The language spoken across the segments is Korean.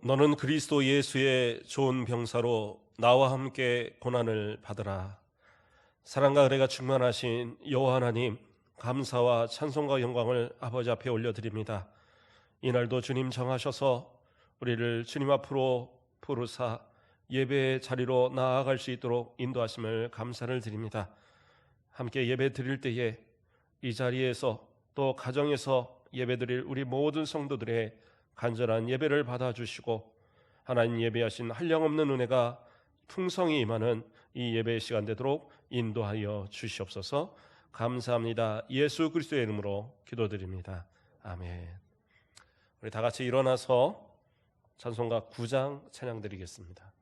너는 그리스도 예수의 좋은 병사로 나와 함께 고난을 받으라. 사랑과 은혜가 충만하신 여호와 하나님, 감사와 찬송과 영광을 아버지 앞에 올려드립니다. 이날도 주님 정하셔서 우리를 주님 앞으로 부르사 예배의 자리로 나아갈 수 있도록 인도하심을 감사를 드립니다. 함께 예배 드릴 때에 이 자리에서 또 가정에서 예배드릴 우리 모든 성도들의 간절한 예배를 받아주시고 하나님 예배하신 한량없는 은혜가 풍성히 임하는 이 예배의 시간 되도록 인도하여 주시옵소서. 감사합니다. 예수 그리스도의 이름으로 기도드립니다. 아멘. 우리 다 같이 일어나서 찬송가 9장 찬양 드리겠습니다.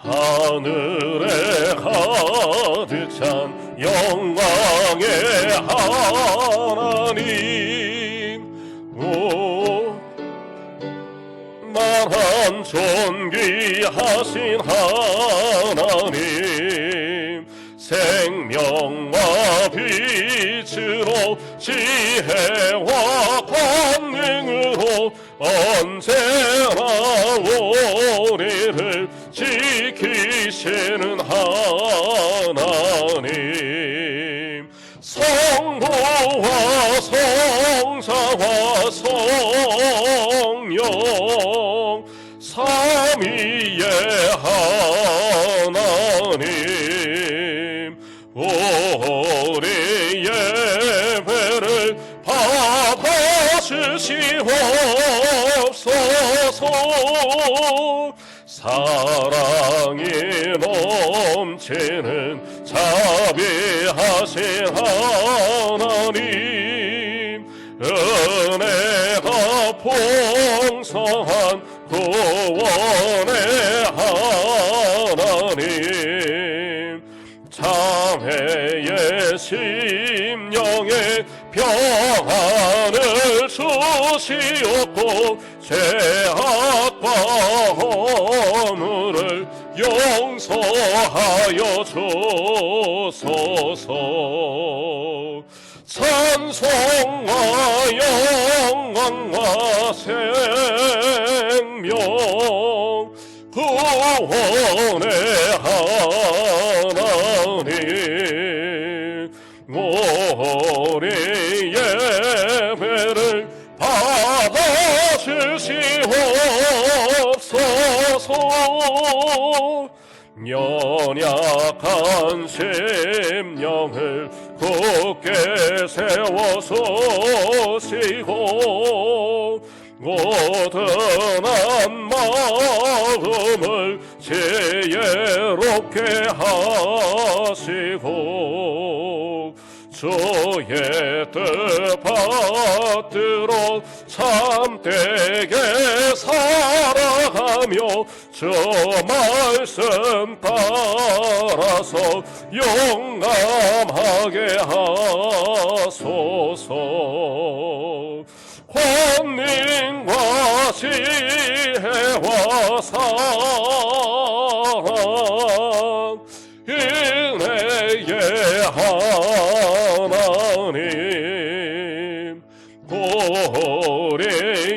하늘에 가득 찬 영광의 하나님, 만한 존귀하신 하나님, 생명과 빛으로 지혜와 권능으로 언제나 우리를 지키시는 하나님, 성부와 성자와 성령 삼위의 하나님, 우리 예배를 받아주시옵소서. 사랑이 넘치는 자비하신 하나님, 은혜가 풍성한 구원의 하나님, 장애의 심령에 평안을 주시옵고 죄악과 허물을 용서하여 주소서. 찬송과 영광과 생명 구원의 하나님, 우리 예배를 받아주시옵소서. 연약한 심령을 굳게 세워서시고 고단한 마음을 지혜롭게 하시고 주의 뜻 받들어 참되게 살아가며 주 말씀 따라서 용감하게 하소서. 권능과 지혜와 사랑 은혜의 하나님, 우리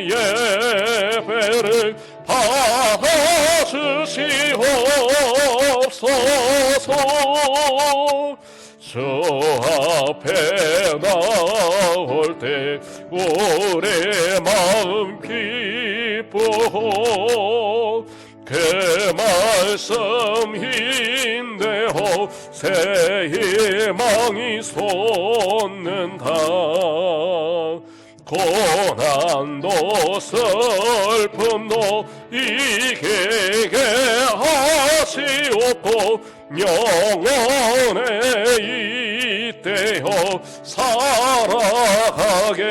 예배를 받아주시옵소서. 주 앞에 나올 때 우리 마음 기쁘고 그 말씀 힘내어 새 희망이 솟는다. 고난도 슬픔도 이기게 하시옵고 영원에 이때여 살아가게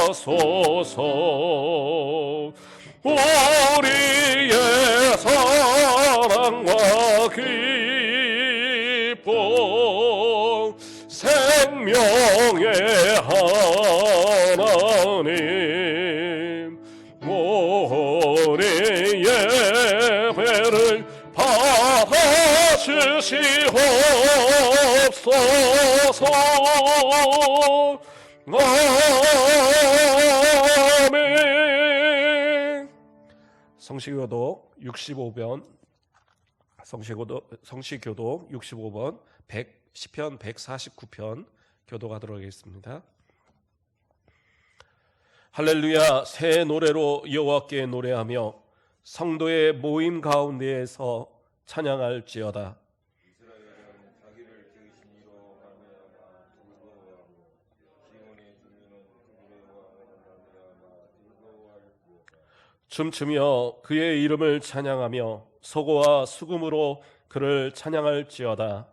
하소서. 우리의 사랑과 기쁨 생명의 하나님, 예배를 받아주시옵소서. 아멘. 성시교독 65번, 성시교독 65번, 시편 149편 교독하도록 하겠습니다. 할렐루야. 새 노래로 여호와께 노래하며 성도의 모임 가운데에서 찬양할지어다. 춤추며 그의 이름을 찬양하며 소고와 수금으로 그를 찬양할지어다.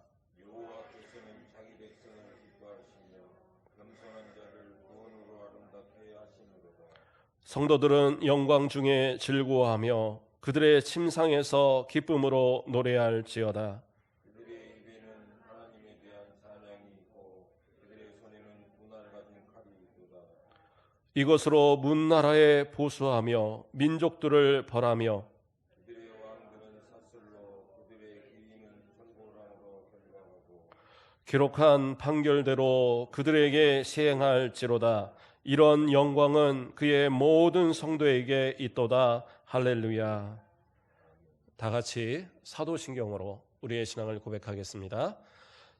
성도들은 영광 중에 즐거워하며 그들의 침상에서 기쁨으로 노래할지어다. 그들의 입에는 하나님에 대한 찬양이 있고 그들의 손에는 문화를 가진 칼이 있도다. 이것으로 문나라에 보수하며 민족들을 벌하며 그들의 왕들은 사슬로 그들의 귀인은 천고랑으로 결박하고 기록한 판결대로 그들에게 시행할지로다. 이런 영광은 그의 모든 성도에게 있도다. 할렐루야. 다 같이 사도신경으로 우리의 신앙을 고백하겠습니다.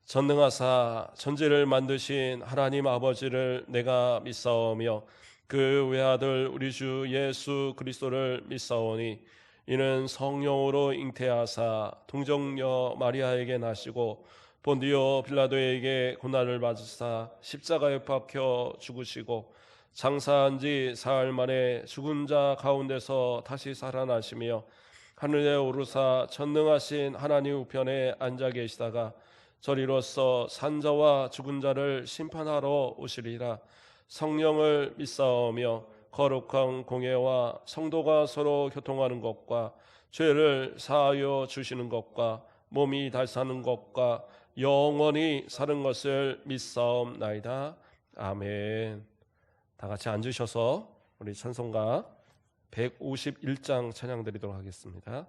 전능하사 천지를 만드신 하나님 아버지를 내가 믿사오며 그 외아들 우리 주 예수 그리스도를 믿사오니 이는 성령으로 잉태하사 동정녀 마리아에게 나시고 본디오 빌라도에게 고난을 받으사 십자가에 박혀 죽으시고 장사한 지 사흘 만에 죽은 자 가운데서 다시 살아나시며 하늘에 오르사 전능하신 하나님 우편에 앉아 계시다가 저리로서 산자와 죽은 자를 심판하러 오시리라. 성령을 믿사오며 거룩한 공예와 성도가 서로 교통하는 것과 죄를 사하여 주시는 것과 몸이 다시 사는 것과 영원히 사는 것을 믿사옵나이다. 아멘. 다 같이 앉으셔서 우리 찬송가 151장 찬양 드리도록 하겠습니다.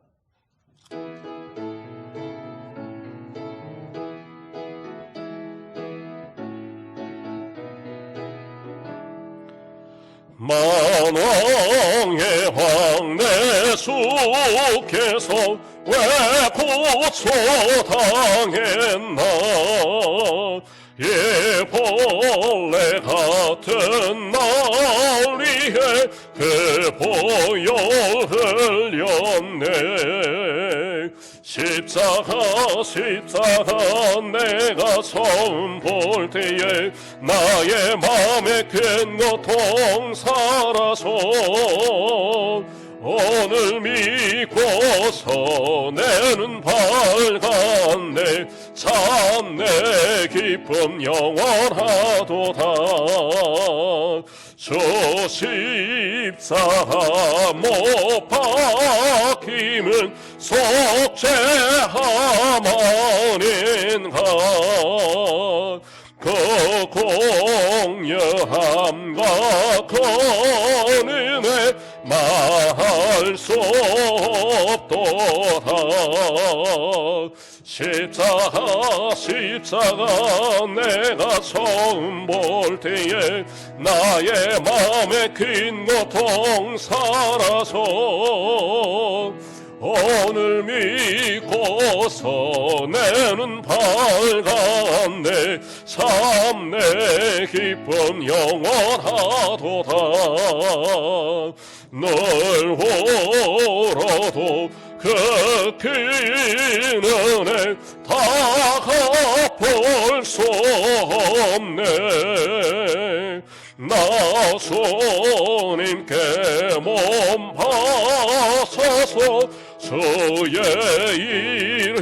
만왕의 왕 내 주께서 왜 고초당했나. 예 벌레 같은 날 위에 그 보혈 흘렸네. 십자가 내가 처음 볼 때에 나의 맘에 큰 고통 사라져 오늘 믿고서 내는 밝았네. 참내 기쁨 영원하도다. 주 십자가 못 박힘은 속죄함 아닌가. 그 공여함과 그 은혜 말할 수 없도다. 십자가 내가 처음 볼 때에 나의 맘에 큰 고통 사라져 오늘 믿고서 내는 밝았네. 참내 기쁨 영원하도다. 널 울어도 그 큰 은혜 다 갚을 수 없네. 나 주님께 몸 바쳐서 주의 일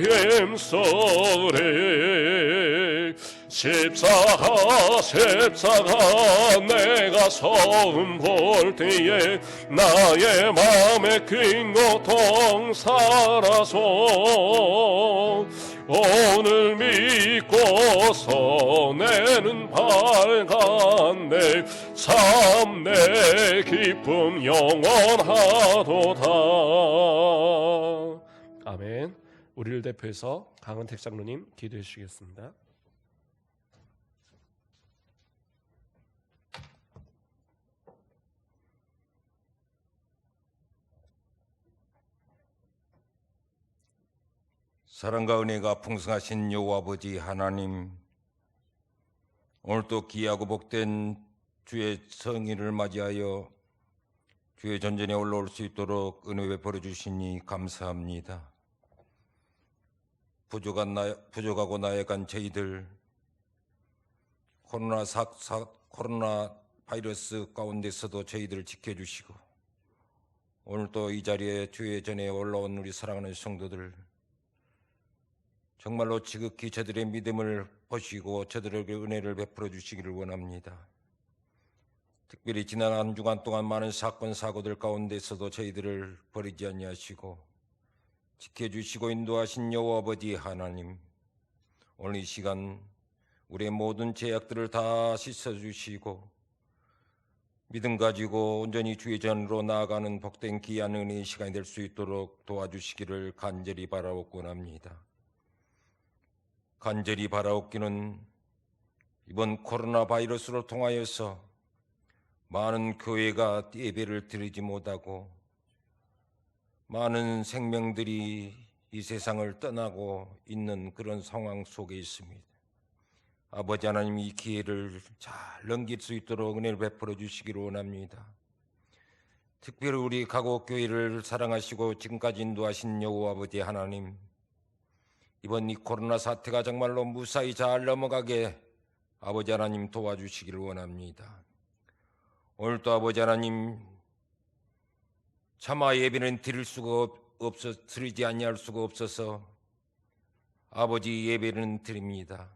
힘쓰리. 십자가 내가 처음 볼 때에 나의 맘에 큰 고통 사라져 오늘 믿고 서내는 밝은 내일 참 내 기쁨 영원하도다. 아멘. 우리를 대표해서 강은택 장로님 기도해 주시겠습니다. 사랑과 은혜가 풍성하신 여호와 아버지 하나님, 오늘도 귀하고 복된 주의 성일을 맞이하여 주의 전전에 올라올 수 있도록 은혜 베풀어 주시니 감사합니다. 부족하고 나약한 저희들, 코로나 바이러스 가운데서도 저희들을 지켜주시고, 오늘도 이 자리에 주의 전에 올라온 우리 사랑하는 성도들, 정말로 지극히 저들의 믿음을 보시고 저들에게 은혜를 베풀어 주시기를 원합니다. 특별히 지난 한 주간 동안 많은 사건 사고들 가운데서도 저희들을 버리지 아니하시고 지켜주시고 인도하신 여호와 아버지 하나님, 오늘 이 시간 우리의 모든 죄악들을 다 씻어주시고 믿음 가지고 온전히 주의 전으로 나아가는 복된 귀한 은혜의 시간이 될 수 있도록 도와주시기를 간절히 바라옵곤 합니다. 간절히 바라옵기는 이번 코로나 바이러스로 통하여서 많은 교회가 예배를 드리지 못하고 많은 생명들이 이 세상을 떠나고 있는 그런 상황 속에 있습니다. 아버지 하나님, 이 기회를 잘 넘길 수 있도록 은혜를 베풀어 주시기를 원합니다. 특별히 우리 가곡교회를 사랑하시고 지금까지 인도하신 여호와 아버지 하나님, 이번 이 코로나 사태가 정말로 무사히 잘 넘어가게 아버지 하나님 도와주시기를 원합니다. 오늘도 아버지 하나님, 차마 예배는 드리지 아니할 수가 없어서 아버지 예배는 드립니다.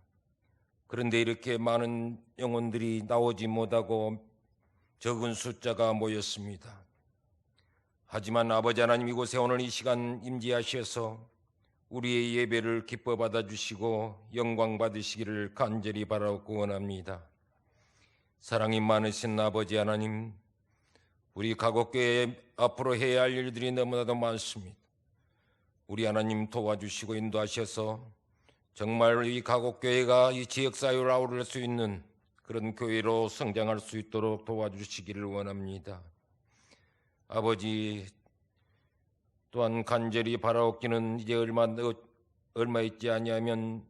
그런데 이렇게 많은 영혼들이 나오지 못하고 적은 숫자가 모였습니다. 하지만 아버지 하나님, 이곳에 오늘 이 시간 임재하셔서 우리의 예배를 기뻐 받아주시고 영광 받으시기를 간절히 바라고 원합니다. 사랑이 많으신 아버지 하나님, 우리 가곡교회 앞으로 해야 할 일들이 너무나도 많습니다. 우리 하나님 도와주시고 인도하셔서 정말 이 가곡교회가 이 지역사회를 아우를 수 있는 그런 교회로 성장할 수 있도록 도와주시기를 원합니다. 아버지, 또한 간절히 바라옵기는 이제 얼마 있지 아니하면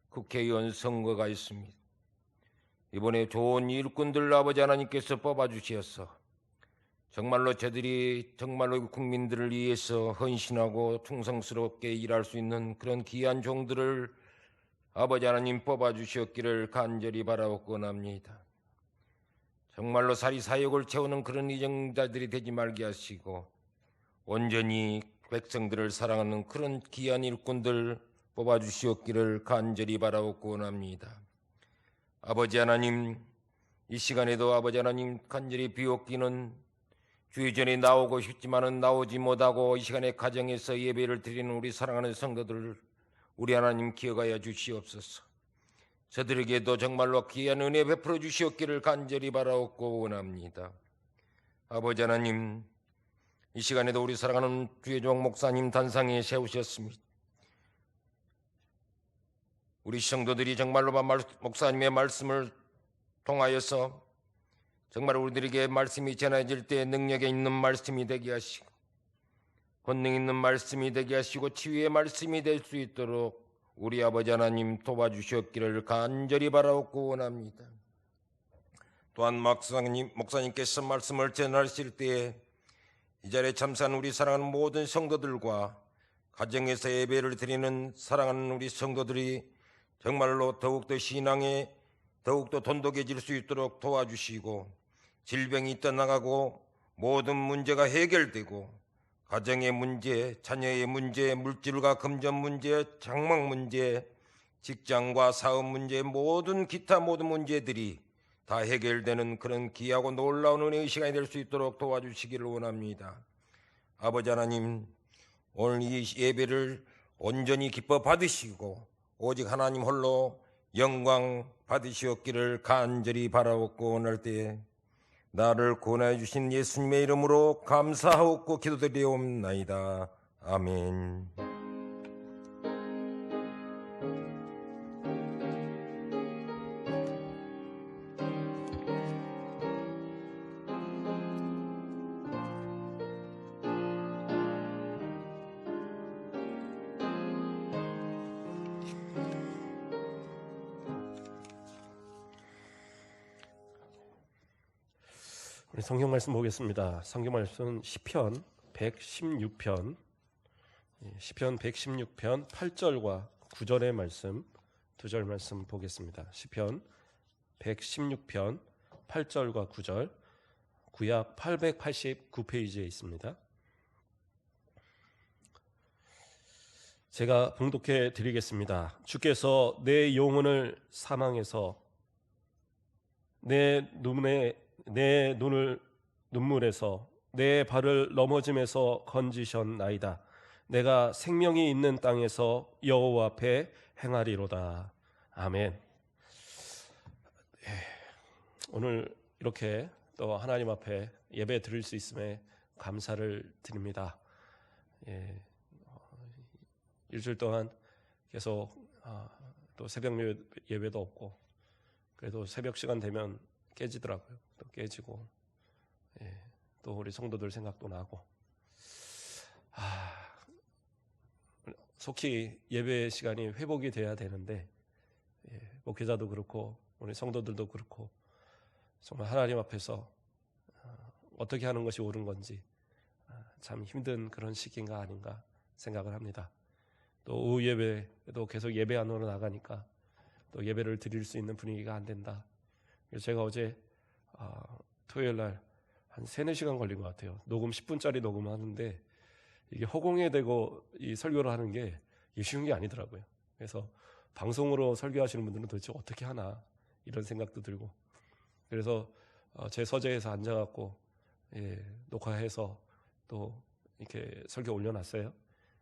국회의원 선거가 있습니다. 이번에 좋은 일꾼들 아버지 하나님께서 뽑아주셔서 정말로 저들이 정말로 국민들을 위해서 헌신하고 충성스럽게 일할 수 있는 그런 귀한 종들을 아버지 하나님 뽑아주셨기를 간절히 바라옵곤 합니다. 정말로 사리사욕을 채우는 그런 이정자들이 되지 말게 하시고 온전히 백성들을 사랑하는 그런 귀한 일꾼들 뽑아주시옵기를 간절히 바라옵곤 합니다. 아버지 하나님, 이 시간에도 아버지 하나님 간절히 비옵기는 주의 전에 나오고 싶지만은 나오지 못하고 이 시간에 가정에서 예배를 드리는 우리 사랑하는 성도들을 우리 하나님 기억하여 주시옵소서. 저들에게도 정말로 귀한 은혜 베풀어 주시옵기를 간절히 바라옵고 원합니다. 아버지 하나님, 이 시간에도 우리 사랑하는 주의 종 목사님 단상에 세우셨습니다. 우리 성도들이 정말로 목사님의 말씀을 통하여서 정말 우리들에게 말씀이 전해질 때 능력에 있는 말씀이 되게 하시고 권능 있는 말씀이 되게 하시고 치유의 말씀이 될 수 있도록 우리 아버지 하나님 도와주셨기를 간절히 바라옵고 원합니다. 또한 목사님께서 말씀을 전하실 때에 이 자리에 참석한 우리 사랑하는 모든 성도들과 가정에서 예배를 드리는 사랑하는 우리 성도들이 정말로 더욱더 신앙에 더욱더 돈독해질 수 있도록 도와주시고 질병이 떠나가고 모든 문제가 해결되고 가정의 문제, 자녀의 문제, 물질과 금전 문제, 장막 문제, 직장과 사업 문제, 모든 기타 모든 문제들이 다 해결되는 그런 귀하고 놀라운 은혜의 시간이 될 수 있도록 도와주시기를 원합니다. 아버지 하나님, 오늘 이 예배를 온전히 기뻐 받으시고 오직 하나님 홀로 영광 받으시옵기를 간절히 바라옵고 원할 때에 나를 구원해 주신 예수님의 이름으로 감사하옵고 기도드리옵나이다. 아멘. 우리 성경 말씀 보겠습니다. 성경 말씀은 시편 116편 116편 8절과 9절의 말씀, 2절 말씀 보겠습니다. 시편 116편 8절과 9절, 구약 889페이지에 있습니다. 제가 봉독해 드리겠습니다. 주께서 내 영혼을 사망해서 내 눈을 눈물에서 내 발을 넘어짐에서 건지셨나이다. 내가 생명이 있는 땅에서 여호와 앞에 행하리로다. 아멘. 오늘 이렇게 또 하나님 앞에 예배 드릴 수 있음에 감사를 드립니다. 일주일 동안 계속 또 새벽 예배도 없고, 그래도 새벽 시간 되면 깨지더라고요. 또 깨지고, 또 우리 성도들 생각도 나고, 속히 예배 시간이 회복이 돼야 되는데, 목회자도 그렇고 우리 성도들도 그렇고 정말 하나님 앞에서 어떻게 하는 것이 옳은 건지 참 힘든 그런 시기인가 아닌가 생각을 합니다. 또 오후 예배도 계속 예배 안으로 나가니까 또 예배를 드릴 수 있는 분위기가 안 된다. 그래서 제가 어제 토요일 날 한 3-4시간 걸린 것 같아요. 녹음 10분짜리 녹음하는데 이게 허공에 대고 이 설교를 하는 게 쉬운 게 아니더라고요. 그래서 방송으로 설교하시는 분들은 도대체 어떻게 하나 이런 생각도 들고, 그래서 제 서재에서 앉아갖고 녹화해서 또 이렇게 설교 올려놨어요.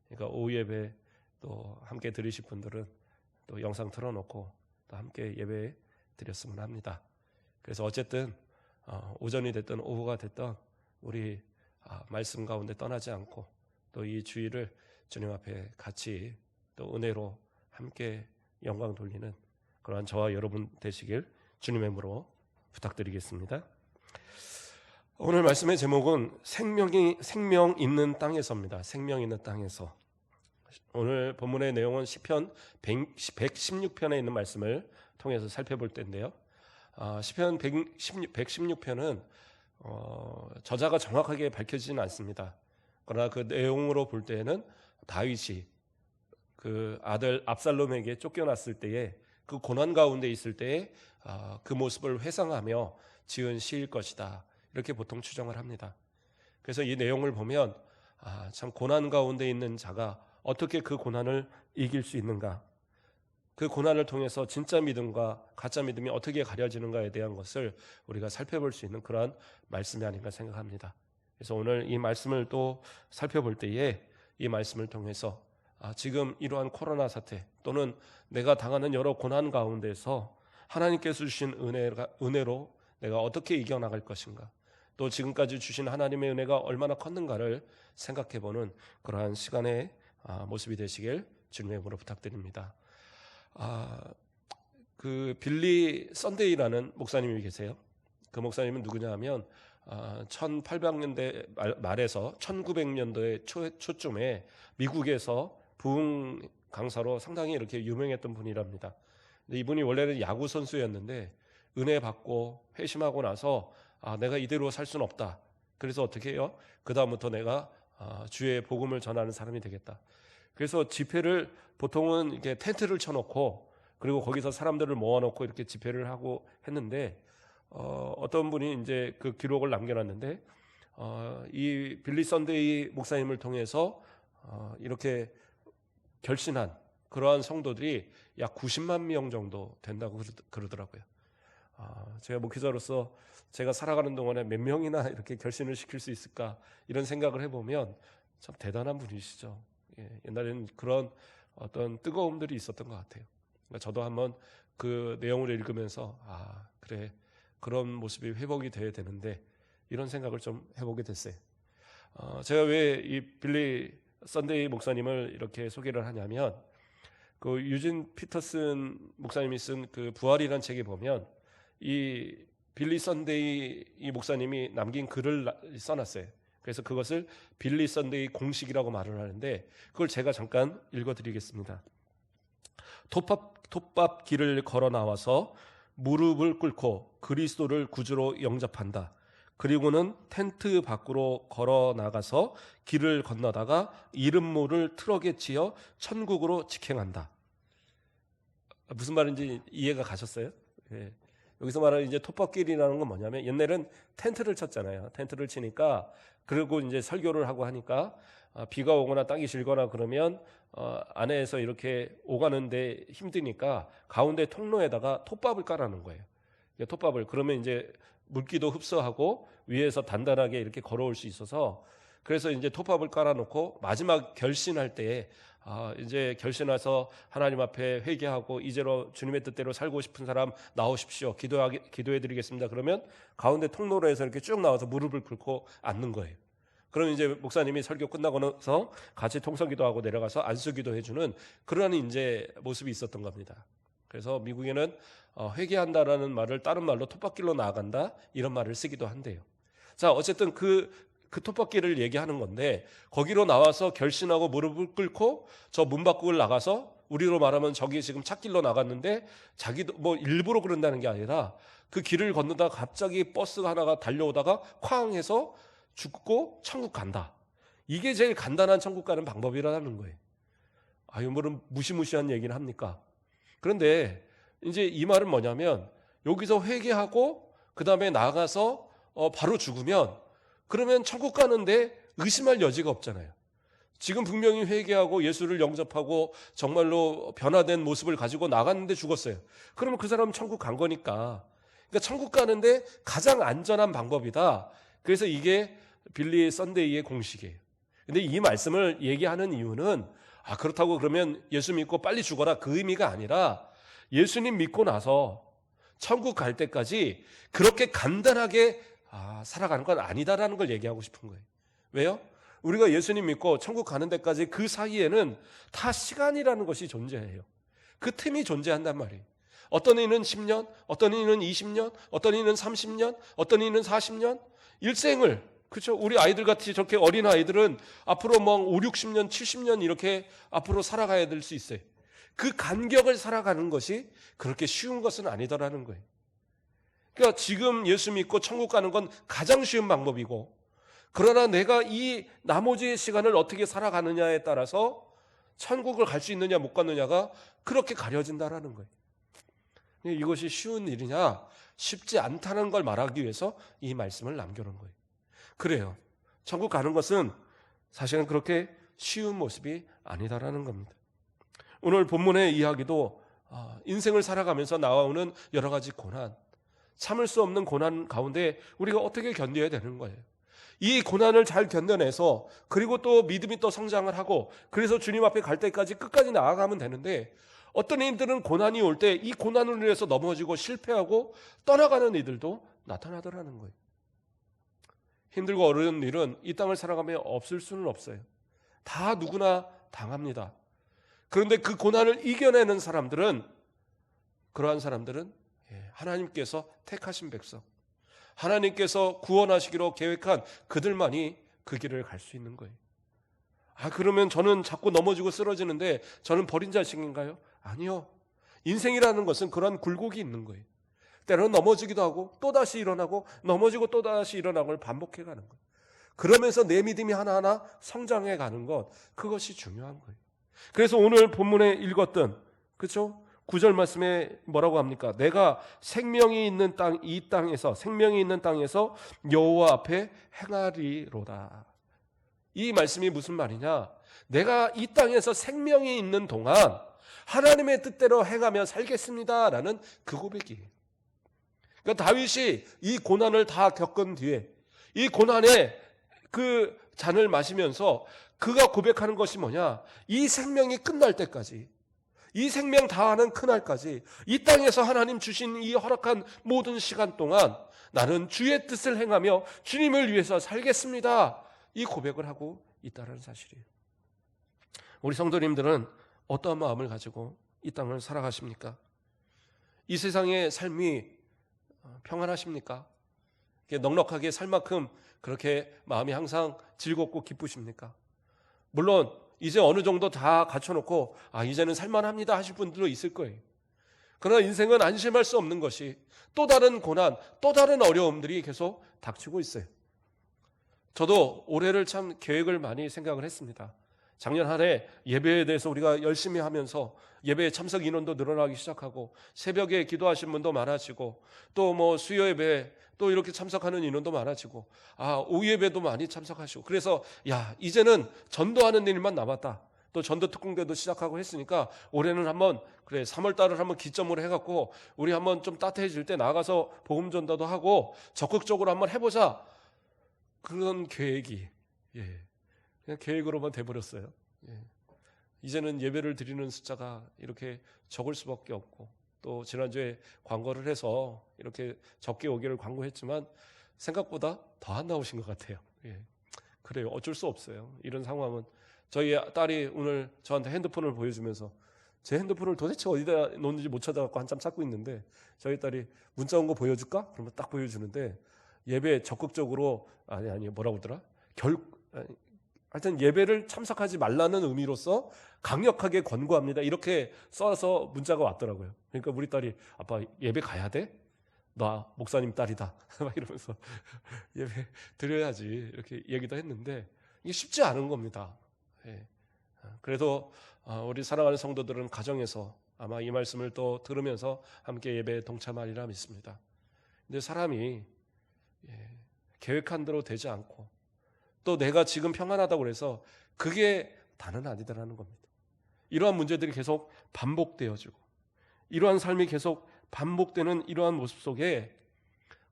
그러니까 오후 예배 또 함께 들으실 분들은 또 영상 틀어놓고 또 함께 예배 드렸으면 합니다. 그래서 어쨌든 오전이 됐든 오후가 됐든 우리 말씀 가운데 떠나지 않고 또 이 주일을 주님 앞에 같이 또 은혜로 함께 영광 돌리는 그러한 저와 여러분 되시길 주님의 이름으로 부탁드리겠습니다. 오늘 말씀의 제목은 생명 있는 땅에서입니다. 생명 있는 땅에서. 오늘 본문의 내용은 시편 116편에 있는 말씀을 통해서 살펴볼 텐데요. 시편 116편은 저자가 정확하게 밝혀지지는 않습니다. 그러나 그 내용으로 볼 때에는 다윗이 그 아들 압살롬에게 쫓겨났을 때에 그 고난 가운데 있을 때에 그 모습을 회상하며 지은 시일 것이다. 이렇게 보통 추정을 합니다. 그래서 이 내용을 보면 참 고난 가운데 있는 자가 어떻게 그 고난을 이길 수 있는가, 그 고난을 통해서 진짜 믿음과 가짜 믿음이 어떻게 가려지는가에 대한 것을 우리가 살펴볼 수 있는 그러한 말씀이 아닌가 생각합니다. 그래서 오늘 이 말씀을 또 살펴볼 때에 이 말씀을 통해서 지금 이러한 코로나 사태 또는 내가 당하는 여러 고난 가운데서 하나님께서 주신 은혜로 내가 어떻게 이겨나갈 것인가, 또 지금까지 주신 하나님의 은혜가 얼마나 컸는가를 생각해보는 그러한 시간의 모습이 되시길 주님의 이름으로 부탁드립니다. 그 빌리 썬데이라는 목사님이 계세요. 그 목사님은 누구냐 하면 1800년대 말에서 1900년도의 초쯤에 미국에서 부흥 강사로 상당히 이렇게 유명했던 분이랍니다. 근데 이분이 원래는 야구 선수였는데 은혜 받고 회심하고 나서 내가 이대로 살 수는 없다. 그래서 어떻게 해요? 그 다음부터 내가 주의 복음을 전하는 사람이 되겠다. 그래서 집회를 보통은 이렇게 텐트를 쳐놓고 그리고 거기서 사람들을 모아놓고 이렇게 집회를 하고 했는데 어떤 분이 이제 그 기록을 남겨놨는데 이 빌리 썬데이 목사님을 통해서 이렇게 결신한 그러한 성도들이 약 90만 명 정도 된다고 그러더라고요. 제가 목회자로서 제가 살아가는 동안에 몇 명이나 이렇게 결신을 시킬 수 있을까 이런 생각을 해보면 참 대단한 분이시죠. 옛날에는 그런 어떤 뜨거움들이 있었던 것 같아요. 그러니까 저도 한번 그 내용을 읽으면서 그래, 그런 모습이 회복이 돼야 되는데 이런 생각을 좀 해보게 됐어요. 제가 왜 이 빌리 선데이 목사님을 이렇게 소개를 하냐면, 그 유진 피터슨 목사님이 쓴 그 부활이라는 책에 보면 이 빌리 선데이 이 목사님이 남긴 글을 써놨어요. 그래서 그것을 빌리 선데이 공식이라고 말을 하는데, 그걸 제가 잠깐 읽어드리겠습니다. 톱밥 길을 걸어 나와서 무릎을 꿇고 그리스도를 구주로 영접한다. 그리고는 텐트 밖으로 걸어 나가서 길을 건너다가 이름 모를 트럭에 치여 천국으로 직행한다. 무슨 말인지 이해가 가셨어요? 예. 여기서 말하는 이제 톱밥길이라는 건 뭐냐면, 옛날엔 텐트를 쳤잖아요. 텐트를 치니까, 그리고 이제 설교를 하고 하니까 비가 오거나 땅이 질거나 그러면 안에서 이렇게 오가는데 힘드니까 가운데 통로에다가 톱밥을 깔아놓은 거예요. 톱밥을, 그러면 이제 물기도 흡수하고 위에서 단단하게 이렇게 걸어올 수 있어서, 그래서 이제 톱밥을 깔아놓고 마지막 결신할 때에 이제 결신해서 하나님 앞에 회개하고 이제로 주님의 뜻대로 살고 싶은 사람 나오십시오. 기도해드리겠습니다. 그러면 가운데 통로로 해서 이렇게 쭉 나와서 무릎을 꿇고 앉는 거예요. 그럼 이제 목사님이 설교 끝나고 나서 같이 통성기도하고 내려가서 안수기도 해주는 그런 이제 모습이 있었던 겁니다. 그래서 미국에는 회개한다라는 말을 다른 말로 톱밥길로 나아간다 이런 말을 쓰기도 한대요. 자, 어쨌든 그 톱밥길을 얘기하는 건데, 거기로 나와서 결신하고 무릎을 꿇고 저 문 밖을 나가서, 우리로 말하면 저기 지금 찻길로 나갔는데 자기도 뭐 일부러 그런다는 게 아니라 그 길을 건너다가 갑자기 버스가 하나가 달려오다가 쾅 해서 죽고 천국 간다. 이게 제일 간단한 천국 가는 방법이라는 거예요. 물론 무시무시한 얘기는 합니까? 그런데 이제 이 말은 뭐냐면, 여기서 회개하고 그 다음에 나가서 바로 죽으면, 그러면 천국 가는데 의심할 여지가 없잖아요. 지금 분명히 회개하고 예수를 영접하고 정말로 변화된 모습을 가지고 나갔는데 죽었어요. 그러면 그 사람은 천국 간 거니까. 그러니까 천국 가는데 가장 안전한 방법이다. 그래서 이게 빌리 선데이의 공식이에요. 근데 이 말씀을 얘기하는 이유는, 그렇다고 그러면 예수 믿고 빨리 죽어라, 그 의미가 아니라, 예수님 믿고 나서 천국 갈 때까지 그렇게 간단하게 살아가는 건 아니다라는 걸 얘기하고 싶은 거예요. 왜요? 우리가 예수님 믿고 천국 가는 데까지 그 사이에는 다 시간이라는 것이 존재해요. 그 틈이 존재한단 말이에요. 어떤 이는 10년, 어떤 이는 20년, 어떤 이는 30년, 어떤 이는 40년, 일생을, 그렇죠? 우리 아이들 같이 저렇게 어린 아이들은 앞으로 뭐 5, 60년, 70년 이렇게 앞으로 살아가야 될 수 있어요. 그 간격을 살아가는 것이 그렇게 쉬운 것은 아니더라는 거예요. 그러니까 지금 예수 믿고 천국 가는 건 가장 쉬운 방법이고, 그러나 내가 이 나머지 시간을 어떻게 살아가느냐에 따라서 천국을 갈 수 있느냐 못 가느냐가 그렇게 가려진다라는 거예요. 이것이 쉬운 일이냐? 쉽지 않다는 걸 말하기 위해서 이 말씀을 남겨놓은 거예요. 그래요. 천국 가는 것은 사실은 그렇게 쉬운 모습이 아니다라는 겁니다. 오늘 본문의 이야기도 인생을 살아가면서 나오는 여러 가지 고난, 참을 수 없는 고난 가운데 우리가 어떻게 견뎌야 되는 거예요. 이 고난을 잘 견뎌내서, 그리고 또 믿음이 또 성장을 하고, 그래서 주님 앞에 갈 때까지 끝까지 나아가면 되는데, 어떤 이들은 고난이 올 때 이 고난을 위해서 넘어지고 실패하고 떠나가는 이들도 나타나더라는 거예요. 힘들고 어려운 일은 이 땅을 살아가며 없을 수는 없어요. 다 누구나 당합니다. 그런데 그 고난을 이겨내는 사람들은, 그러한 사람들은 하나님께서 택하신 백성, 하나님께서 구원하시기로 계획한 그들만이 그 길을 갈 수 있는 거예요. 그러면 저는 자꾸 넘어지고 쓰러지는데 저는 버린 자식인가요? 아니요. 인생이라는 것은 그런 굴곡이 있는 거예요. 때로는 넘어지기도 하고 또다시 일어나고 넘어지고 또다시 일어나고 반복해 가는 거예요. 그러면서 내 믿음이 하나하나 성장해 가는 것, 그것이 중요한 거예요. 그래서 오늘 본문에 읽었던, 그렇죠? 9절 말씀에 뭐라고 합니까? 내가 생명이 있는 땅, 이 땅에서, 생명이 있는 땅에서 여호와 앞에 행하리로다. 이 말씀이 무슨 말이냐? 내가 이 땅에서 생명이 있는 동안 하나님의 뜻대로 행하며 살겠습니다라는 그 고백이에요. 그러니까 다윗이 이 고난을 다 겪은 뒤에, 이 고난의 그 잔을 마시면서 그가 고백하는 것이 뭐냐? 이 생명이 끝날 때까지, 이 생명 다하는 그날까지 이 땅에서 하나님 주신 이 허락한 모든 시간 동안 나는 주의 뜻을 행하며 주님을 위해서 살겠습니다. 이 고백을 하고 있다는 사실이에요. 우리 성도님들은 어떠한 마음을 가지고 이 땅을 살아가십니까? 이 세상의 삶이 평안하십니까? 넉넉하게 살 만큼 그렇게 마음이 항상 즐겁고 기쁘십니까? 물론 이제 어느 정도 다 갖춰놓고 이제는 살만합니다 하실 분들도 있을 거예요. 그러나 인생은 안심할 수 없는 것이 또 다른 고난, 또 다른 어려움들이 계속 닥치고 있어요. 저도 올해를 참 계획을 많이 생각을 했습니다. 작년 한 해 예배에 대해서 우리가 열심히 하면서 예배에 참석 인원도 늘어나기 시작하고 새벽에 기도하신 분도 많아지고 또 뭐 수요 예배 또 이렇게 참석하는 인원도 많아지고 오후 예배도 많이 참석하시고 그래서 이제는 전도하는 일만 남았다. 또 전도 특공대도 시작하고 했으니까 올해는 한번 3월 달을 한번 기점으로 해갖고 우리 한번 좀 따뜻해질 때 나가서 복음 전도도 하고 적극적으로 한번 해보자. 그런 계획이 그냥 계획으로만 돼버렸어요. 이제는 예배를 드리는 숫자가 이렇게 적을 수밖에 없고 또 지난주에 광고를 해서 이렇게 적게 오기를 광고했지만 생각보다 더 안 나오신 것 같아요. 그래요. 어쩔 수 없어요. 이런 상황은. 저희 딸이 오늘 저한테 핸드폰을 보여주면서 제 핸드폰을 도대체 어디다 놓는지 못 찾아갖고 한참 찾고 있는데 저희 딸이 문자 온 거 보여줄까? 그러면 딱 보여주는데 예배 적극적으로 아니 뭐라고 그러더라? 하여튼 예배를 참석하지 말라는 의미로서 강력하게 권고합니다. 이렇게 써서 문자가 왔더라고요. 그러니까 우리 딸이 아빠 예배 가야 돼? 나 목사님 딸이다. 막 이러면서 예배 드려야지 이렇게 얘기도 했는데 이게 쉽지 않은 겁니다. 그래도 우리 사랑하는 성도들은 가정에서 아마 이 말씀을 또 들으면서 함께 예배에 동참하리라 믿습니다. 근데 사람이 계획한 대로 되지 않고 또 내가 지금 평안하다고 해서 그게 다는 아니다라는 겁니다. 이러한 문제들이 계속 반복되어지고 이러한 삶이 계속 반복되는 이러한 모습 속에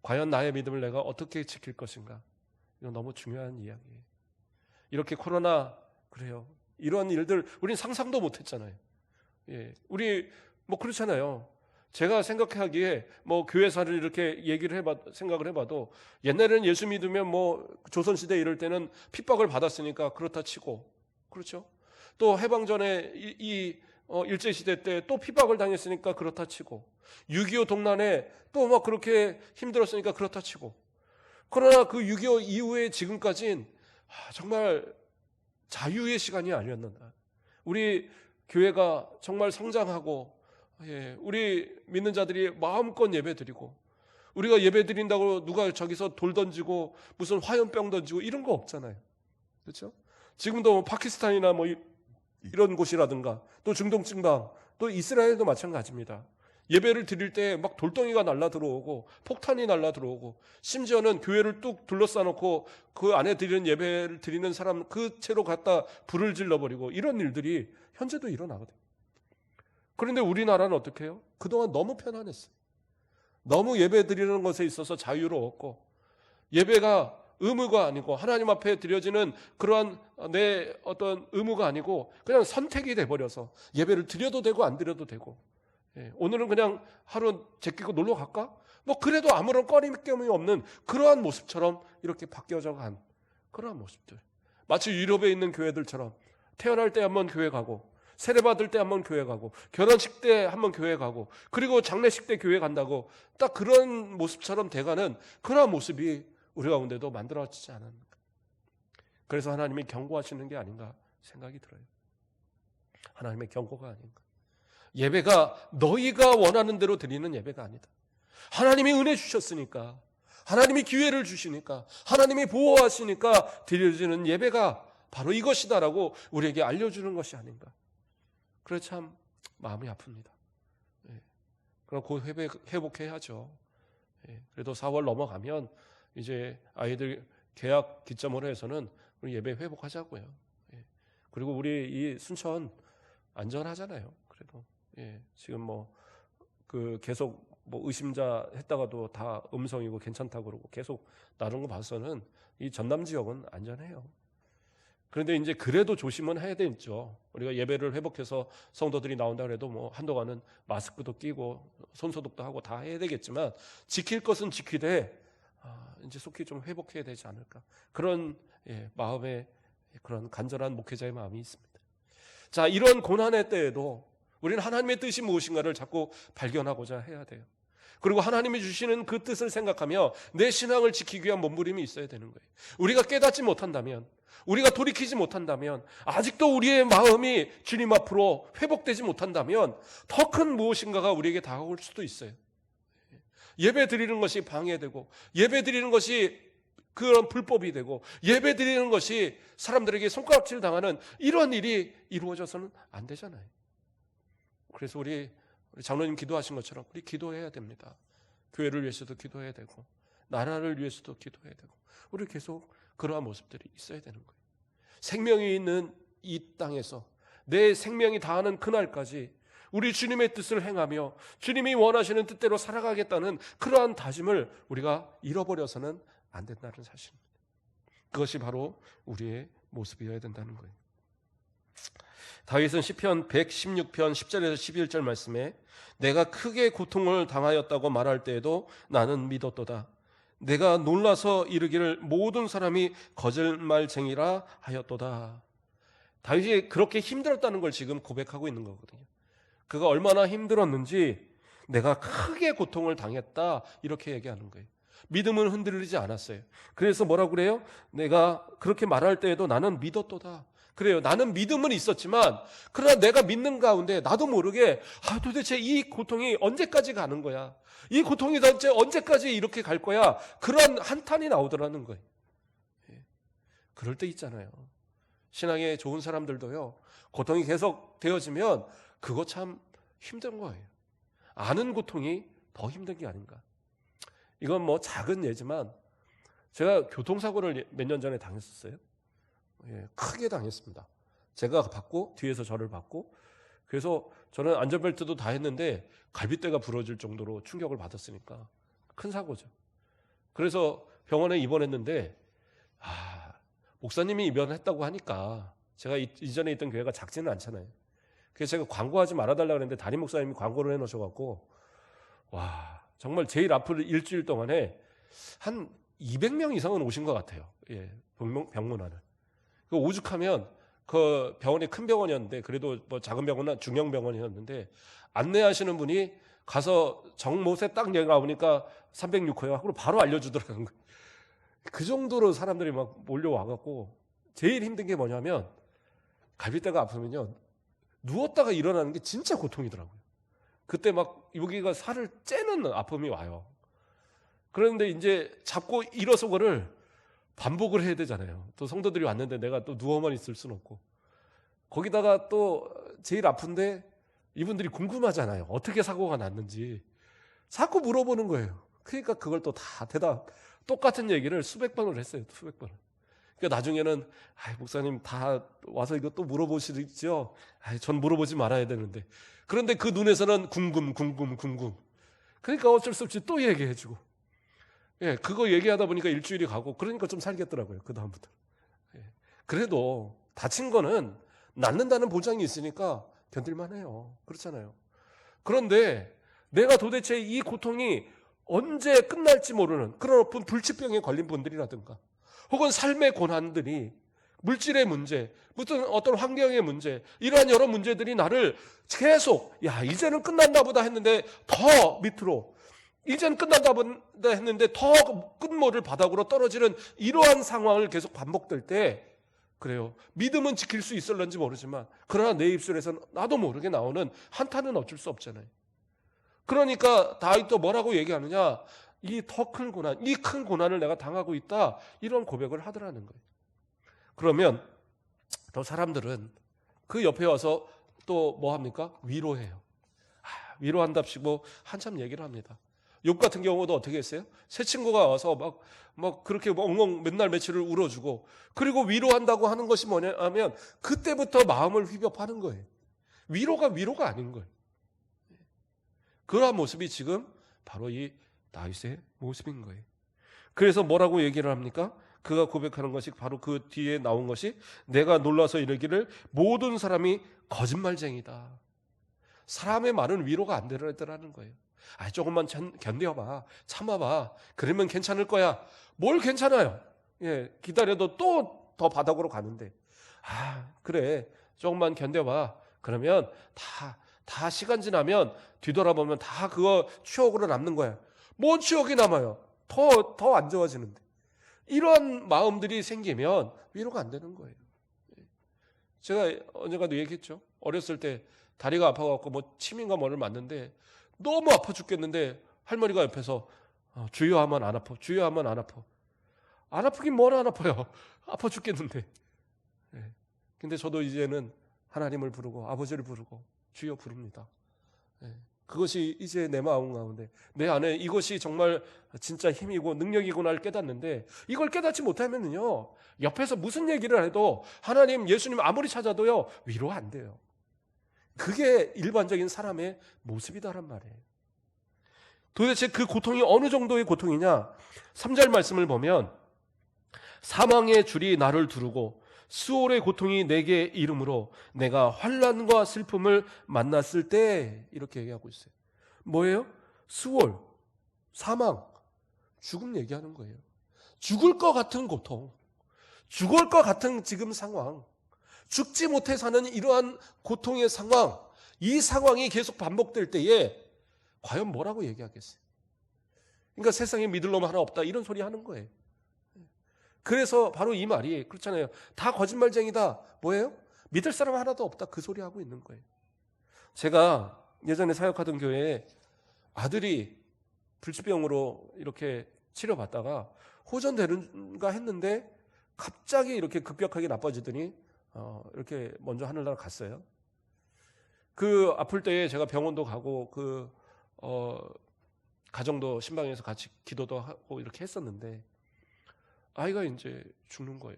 과연 나의 믿음을 내가 어떻게 지킬 것인가? 이건 너무 중요한 이야기예요. 이렇게 코로나 그래요. 이러한 일들 우리는 상상도 못했잖아요. 우리 뭐 그렇잖아요. 제가 생각하기에 뭐 교회사를 이렇게 생각을 해봐도 옛날에는 예수 믿으면 뭐 조선시대 이럴 때는 핍박을 받았으니까 그렇다 치고 그렇죠. 또 해방전에 일제시대 때 또 핍박을 당했으니까 그렇다 치고 6.25 동란에 또 막 그렇게 힘들었으니까 그렇다 치고 그러나 그 6.25 이후에 지금까지는 정말 자유의 시간이 아니었는가. 우리 교회가 정말 성장하고 우리 믿는 자들이 마음껏 예배드리고 우리가 예배드린다고 누가 저기서 돌 던지고 무슨 화염병 던지고 이런 거 없잖아요. 그렇죠? 지금도 뭐 파키스탄이나 뭐 이런 곳이라든가 또 중동 ጭ방 또 이스라엘도 마찬가지입니다. 예배를 드릴 때 막 돌덩이가 날라 들어오고 폭탄이 날라 들어오고 심지어는 교회를 뚝 둘러싸놓고 그 안에 드리는 예배를 드리는 사람 그 채로 갖다 불을 질러버리고 이런 일들이 현재도 일어나거든요. 그런데 우리나라는 어떻게 해요? 그동안 너무 편안했어요. 너무 예배 드리는 것에 있어서 자유로웠고 예배가 의무가 아니고 하나님 앞에 드려지는 그러한 내 어떤 의무가 아니고 그냥 선택이 돼버려서 예배를 드려도 되고 안 드려도 되고 오늘은 그냥 하루 제끼고 놀러 갈까? 뭐 그래도 아무런 꺼림낌이 없는 그러한 모습처럼 이렇게 바뀌어져 간 그러한 모습들. 마치 유럽에 있는 교회들처럼 태어날 때 한번 교회 가고 세례 받을 때 한번 교회 가고 결혼식 때 한번 교회 가고 그리고 장례식 때 교회 간다고 딱 그런 모습처럼 돼가는 그러한 모습이 우리 가운데도 만들어지지 않았는가. 그래서 하나님이 경고하시는 게 아닌가 생각이 들어요. 하나님의 경고가 아닌가. 예배가 너희가 원하는 대로 드리는 예배가 아니다. 하나님이 은혜 주셨으니까 하나님이 기회를 주시니까 하나님이 보호하시니까 드려지는 예배가 바로 이것이다라고 우리에게 알려주는 것이 아닌가. 그래 참 마음이 아픕니다. 그럼 곧 회복해야죠. 그래도 4월 넘어가면 이제 아이들 개학 기점으로 해서는 우리 예배 회복하자고요. 그리고 우리 이 순천 안전하잖아요. 그래도 지금 뭐 그 계속 뭐 의심자 했다가도 다 음성이고 괜찮다고 그러고 계속 나눈 거 봐서는 이 전남 지역은 안전해요. 그런데 이제 그래도 조심은 해야 되죠. 우리가 예배를 회복해서 성도들이 나온다 그래도 뭐 한동안은 마스크도 끼고 손소독도 하고 다 해야 되겠지만 지킬 것은 지키되 이제 속히 좀 회복해야 되지 않을까. 그런 마음의 그런 간절한 목회자의 마음이 있습니다. 자, 이런 고난의 때에도 우리는 하나님의 뜻이 무엇인가를 자꾸 발견하고자 해야 돼요. 그리고 하나님이 주시는 그 뜻을 생각하며 내 신앙을 지키기 위한 몸부림이 있어야 되는 거예요. 우리가 깨닫지 못한다면, 우리가 돌이키지 못한다면, 아직도 우리의 마음이 주님 앞으로 회복되지 못한다면 더 큰 무엇인가가 우리에게 다가올 수도 있어요. 예배 드리는 것이 방해되고, 예배 드리는 것이 그런 불법이 되고, 예배 드리는 것이 사람들에게 손가락질 당하는 이런 일이 이루어져서는 안 되잖아요. 그래서 우리 장로님 기도하신 것처럼 우리 기도해야 됩니다. 교회를 위해서도 기도해야 되고, 나라를 위해서도 기도해야 되고, 우리 계속 그러한 모습들이 있어야 되는 거예요. 생명이 있는 이 땅에서 내 생명이 다하는 그날까지 우리 주님의 뜻을 행하며 주님이 원하시는 뜻대로 살아가겠다는 그러한 다짐을 우리가 잃어버려서는 안 된다는 사실입니다. 그것이 바로 우리의 모습이어야 된다는 거예요. 다윗은 시편 116편 10절에서 11절 말씀에 내가 크게 고통을 당하였다고 말할 때에도 나는 믿었도다. 내가 놀라서 이르기를 모든 사람이 거짓말쟁이라 하였도다. 다윗이 그렇게 힘들었다는 걸 지금 고백하고 있는 거거든요. 그가 얼마나 힘들었는지 내가 크게 고통을 당했다 이렇게 얘기하는 거예요. 믿음은 흔들리지 않았어요. 그래서 뭐라고 그래요? 내가 그렇게 말할 때에도 나는 믿었도다. 그래요. 나는 믿음은 있었지만 그러나 내가 믿는 가운데 나도 모르게 도대체 이 고통이 언제까지 가는 거야? 이 고통이 도대체 언제까지 이렇게 갈 거야? 그런 한탄이 나오더라는 거예요. 그럴 때 있잖아요. 신앙에 좋은 사람들도요. 고통이 계속 되어지면 그거 참 힘든 거예요. 아는 고통이 더 힘든 게 아닌가. 이건 뭐 작은 예지만 제가 교통사고를 몇 년 전에 당했었어요. 크게 당했습니다. 제가 받고 뒤에서 저를 받고 그래서 저는 안전벨트도 다 했는데 갈비뼈가 부러질 정도로 충격을 받았으니까 큰 사고죠. 그래서 병원에 입원했는데 목사님이 입원했다고 하니까 제가 이전에 있던 교회가 작지는 않잖아요. 그래서 제가 광고하지 말아달라고 했는데 담임 목사님이 광고를 해놓으셔갖고 정말 제일 아픈 일주일 동안에 한 200명 이상은 오신 것 같아요. 병문안을. 그 오죽하면 그 병원이 큰 병원이었는데 그래도 뭐 작은 병원은 중형 병원이었는데 안내하시는 분이 가서 정못에 딱 나오니까 306호요 하고 바로 알려주더라고요. 그 정도로 사람들이 막 몰려와갖고 제일 힘든 게 뭐냐면 갈비뼈가 아프면요 누웠다가 일어나는 게 진짜 고통이더라고요. 그때 막 여기가 살을 째는 아픔이 와요. 그런데 이제 잡고 일어서고를 반복을 해야 되잖아요. 또 성도들이 왔는데 내가 또 누워만 있을 수는 없고 거기다가 또 제일 아픈데 이분들이 궁금하잖아요. 어떻게 사고가 났는지 자꾸 물어보는 거예요. 그러니까 그걸 또 다 똑같은 얘기를 수백 번을 했어요. 수백 번을. 그러니까 나중에는 목사님 다 와서 이거 또 물어보시죠. 전 물어보지 말아야 되는데 그런데 그 눈에서는 궁금. 그러니까 어쩔 수 없이 또 얘기해주고 그거 얘기하다 보니까 일주일이 가고 그러니까 좀 살겠더라고요. 그 다음부터. 그래도 다친 거는 낫는다는 보장이 있으니까 견딜만 해요. 그렇잖아요. 그런데 내가 도대체 이 고통이 언제 끝날지 모르는 그런 높은 불치병에 걸린 분들이라든가 혹은 삶의 고난들이 물질의 문제, 무슨 어떤 환경의 문제 이러한 여러 문제들이 나를 계속 이제는 끝났나 보다 했는데 더 밑으로 이제는 끝난다 했는데 더 끝모를 바닥으로 떨어지는 이러한 상황을 계속 반복될 때 그래요. 믿음은 지킬 수 있을런지 모르지만 그러나 내 입술에서는 나도 모르게 나오는 한탄은 어쩔 수 없잖아요. 그러니까 다윗도 뭐라고 얘기하느냐? 이 더 큰 고난, 이 큰 고난을 내가 당하고 있다. 이런 고백을 하더라는 거예요. 그러면 또 사람들은 그 옆에 와서 또 뭐 합니까? 위로해요. 위로한답시고 한참 얘기를 합니다. 욥 같은 경우도 어떻게 했어요? 새 친구가 와서 막 그렇게 엉엉 맨날 며칠을 울어주고 그리고 위로한다고 하는 것이 뭐냐면 그때부터 마음을 휘벼 파는 거예요. 위로가 아닌 거예요. 그러한 모습이 지금 바로 이 다윗의 모습인 거예요. 그래서 뭐라고 얘기를 합니까? 그가 고백하는 것이 바로 그 뒤에 나온 것이 내가 놀라서 이르기를 모든 사람이 거짓말쟁이다. 사람의 말은 위로가 안 되더라는 거예요. 조금만 견뎌봐, 참아봐, 그러면 괜찮을 거야. 뭘 괜찮아요? 기다려도 또 더 바닥으로 가는데, 그래, 조금만 견뎌봐. 그러면 다 시간 지나면 뒤돌아보면 다 그거 추억으로 남는 거야. 뭔 추억이 남아요? 더 안 좋아지는데. 이런 마음들이 생기면 위로가 안 되는 거예요. 제가 언젠가도 얘기했죠. 어렸을 때 다리가 아파갖고 뭐 침인가 뭐를 맞는데 너무 아파 죽겠는데 할머니가 옆에서 주여 하면 안 아파, 주여 하면 안 아파. 안 아프긴 뭘 안 아파요. 아파 죽겠는데. 근데 저도 이제는 하나님을 부르고 아버지를 부르고 주여 부릅니다. 그것이 이제 내 마음 가운데, 내 안에 이것이 정말 진짜 힘이고 능력이구나를 깨닫는데, 이걸 깨닫지 못하면요, 옆에서 무슨 얘기를 해도 하나님, 예수님 아무리 찾아도요, 위로 안 돼요. 그게 일반적인 사람의 모습이다란 말이에요. 도대체 그 고통이 어느 정도의 고통이냐? 3절 말씀을 보면 사망의 줄이 나를 두르고 수월의 고통이 내게 이름으로 내가 환난과 슬픔을 만났을 때, 이렇게 얘기하고 있어요. 뭐예요? 수월, 사망, 죽음 얘기하는 거예요. 죽을 것 같은 고통, 죽을 것 같은 지금 상황, 죽지 못해 사는 이러한 고통의 상황, 이 상황이 계속 반복될 때에 과연 뭐라고 얘기하겠어요? 그러니까 세상에 믿을 놈 하나 없다, 이런 소리 하는 거예요. 그래서 바로 이 말이 그렇잖아요. 다 거짓말쟁이다. 뭐예요? 믿을 사람 하나도 없다. 그 소리 하고 있는 거예요. 제가 예전에 사역하던 교회에 아들이 불치병으로 이렇게 치료받다가 호전되는가 했는데 갑자기 이렇게 급격하게 나빠지더니 이렇게 먼저 하늘나라 갔어요. 그 아플 때에 제가 병원도 가고 가정도 신방에서 같이 기도도 하고 이렇게 했었는데 아이가 이제 죽는 거예요.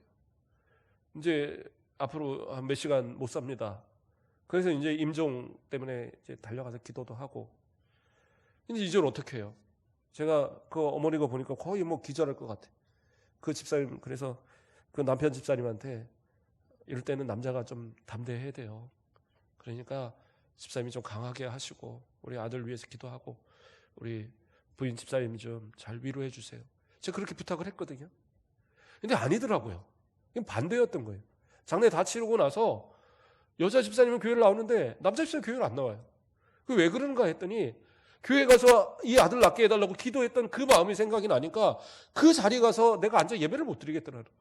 이제 앞으로 한 몇 시간 못 삽니다. 그래서 이제 임종 때문에 이제 달려가서 기도도 하고. 이제 이걸 어떻게 해요? 제가 그 어머니가 보니까 거의 뭐 기절할 것 같아. 그 집사님, 그래서 그 남편 집사님한테 이럴 때는 남자가 좀 담대해야 돼요. 그러니까 집사님이 좀 강하게 하시고 우리 아들 위해서 기도하고 우리 부인 집사님이 좀 잘 위로해 주세요. 제가 그렇게 부탁을 했거든요. 근데 아니더라고요. 반대였던 거예요. 장례 다 치르고 나서 여자 집사님은 교회를 나오는데 남자 집사님은 교회를 안 나와요. 왜 그런가 했더니 교회 가서 이 아들 낫게 해달라고 기도했던 그 마음이 생각이 나니까 그 자리에 가서 내가 앉아 예배를 못 드리겠더라고요.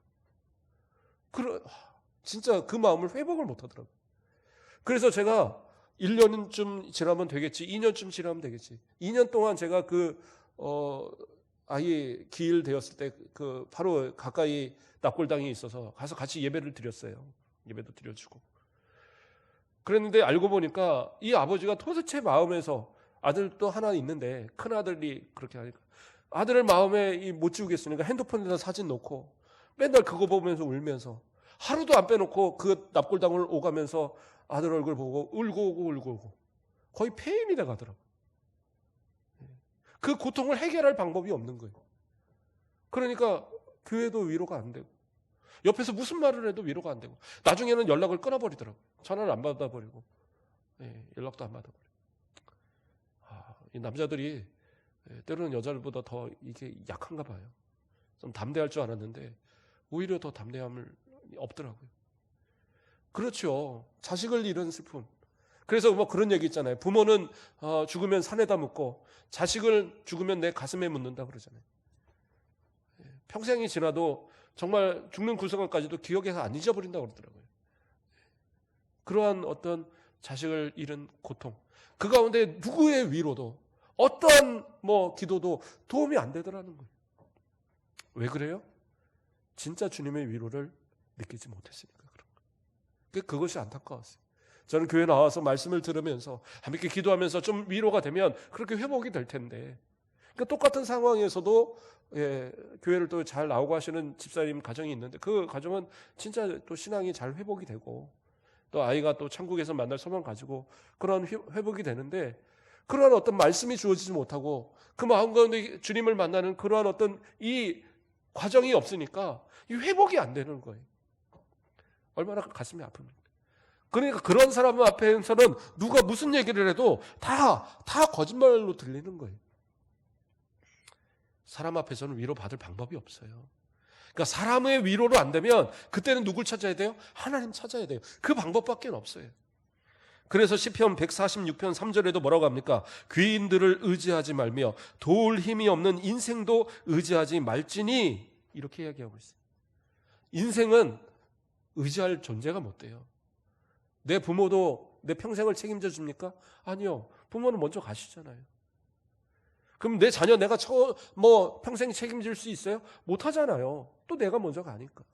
진짜 그 마음을 회복을 못 하더라고요. 그래서 제가 1년쯤 지나면 되겠지, 2년쯤 지나면 되겠지. 2년 동안 제가 아이 기일 되었을 때 바로 가까이 납골당이 있어서 가서 같이 예배를 드렸어요. 예배도 드려주고. 그랬는데 알고 보니까 이 아버지가 도대체 마음에서, 아들도 하나 있는데 큰 아들이 그렇게 하니까 아들을 마음에 못 지우겠으니까 핸드폰에다 사진 놓고 맨날 그거 보면서 울면서 하루도 안 빼놓고 그 납골당을 오가면서 아들 얼굴 보고 울고 오고 울고 오고 거의 폐인이 돼 가더라고요. 그 고통을 해결할 방법이 없는 거예요. 그러니까 교회도 위로가 안 되고 옆에서 무슨 말을 해도 위로가 안 되고 나중에는 연락을 끊어버리더라고요. 전화를 안 받아버리고 연락도 안 받아버리고. 이 남자들이 때로는 여자들보다 더 이게 약한가 봐요. 좀 담대할 줄 알았는데 오히려 더 담대함이 없더라고요. 그렇죠. 자식을 잃은 슬픔. 그래서 뭐 그런 얘기 있잖아요. 부모는 죽으면 산에다 묻고 자식을 죽으면 내 가슴에 묻는다 그러잖아요. 평생이 지나도 정말 죽는 그 순간까지도 기억해서 안 잊어버린다고 그러더라고요. 그러한 어떤 자식을 잃은 고통, 그 가운데 누구의 위로도 어떠한 기도도 도움이 안 되더라는 거예요. 왜 그래요? 진짜 주님의 위로를 느끼지 못했으니까 그런 거예요. 그것이 안타까웠어요. 저는 교회 나와서 말씀을 들으면서 함께 기도하면서 좀 위로가 되면 그렇게 회복이 될 텐데, 그러니까 똑같은 상황에서도 교회를 또 잘 나오고 하시는 집사님 가정이 있는데 그 가정은 진짜 또 신앙이 잘 회복이 되고 또 아이가 또 천국에서 만날 소망 가지고 그런 회복이 되는데, 그러한 어떤 말씀이 주어지지 못하고 그 마음 가운데 주님을 만나는 그러한 어떤 이 과정이 없으니까 이 회복이 안 되는 거예요. 얼마나 가슴이 아픕니까? 그러니까 그런 사람 앞에서는 누가 무슨 얘기를 해도 다 거짓말로 들리는 거예요. 사람 앞에서는 위로받을 방법이 없어요. 그러니까 사람의 위로로 안 되면 그때는 누굴 찾아야 돼요? 하나님 찾아야 돼요. 그 방법밖에 없어요. 그래서 시편 146편 3절에도 뭐라고 합니까? 귀인들을 의지하지 말며 도울 힘이 없는 인생도 의지하지 말지니, 이렇게 이야기하고 있어요. 인생은 의지할 존재가 못 돼요. 내 부모도 내 평생을 책임져 줍니까? 아니요. 부모는 먼저 가시잖아요. 그럼 내 자녀 내가 평생 책임질 수 있어요? 못 하잖아요. 또 내가 먼저 가니까.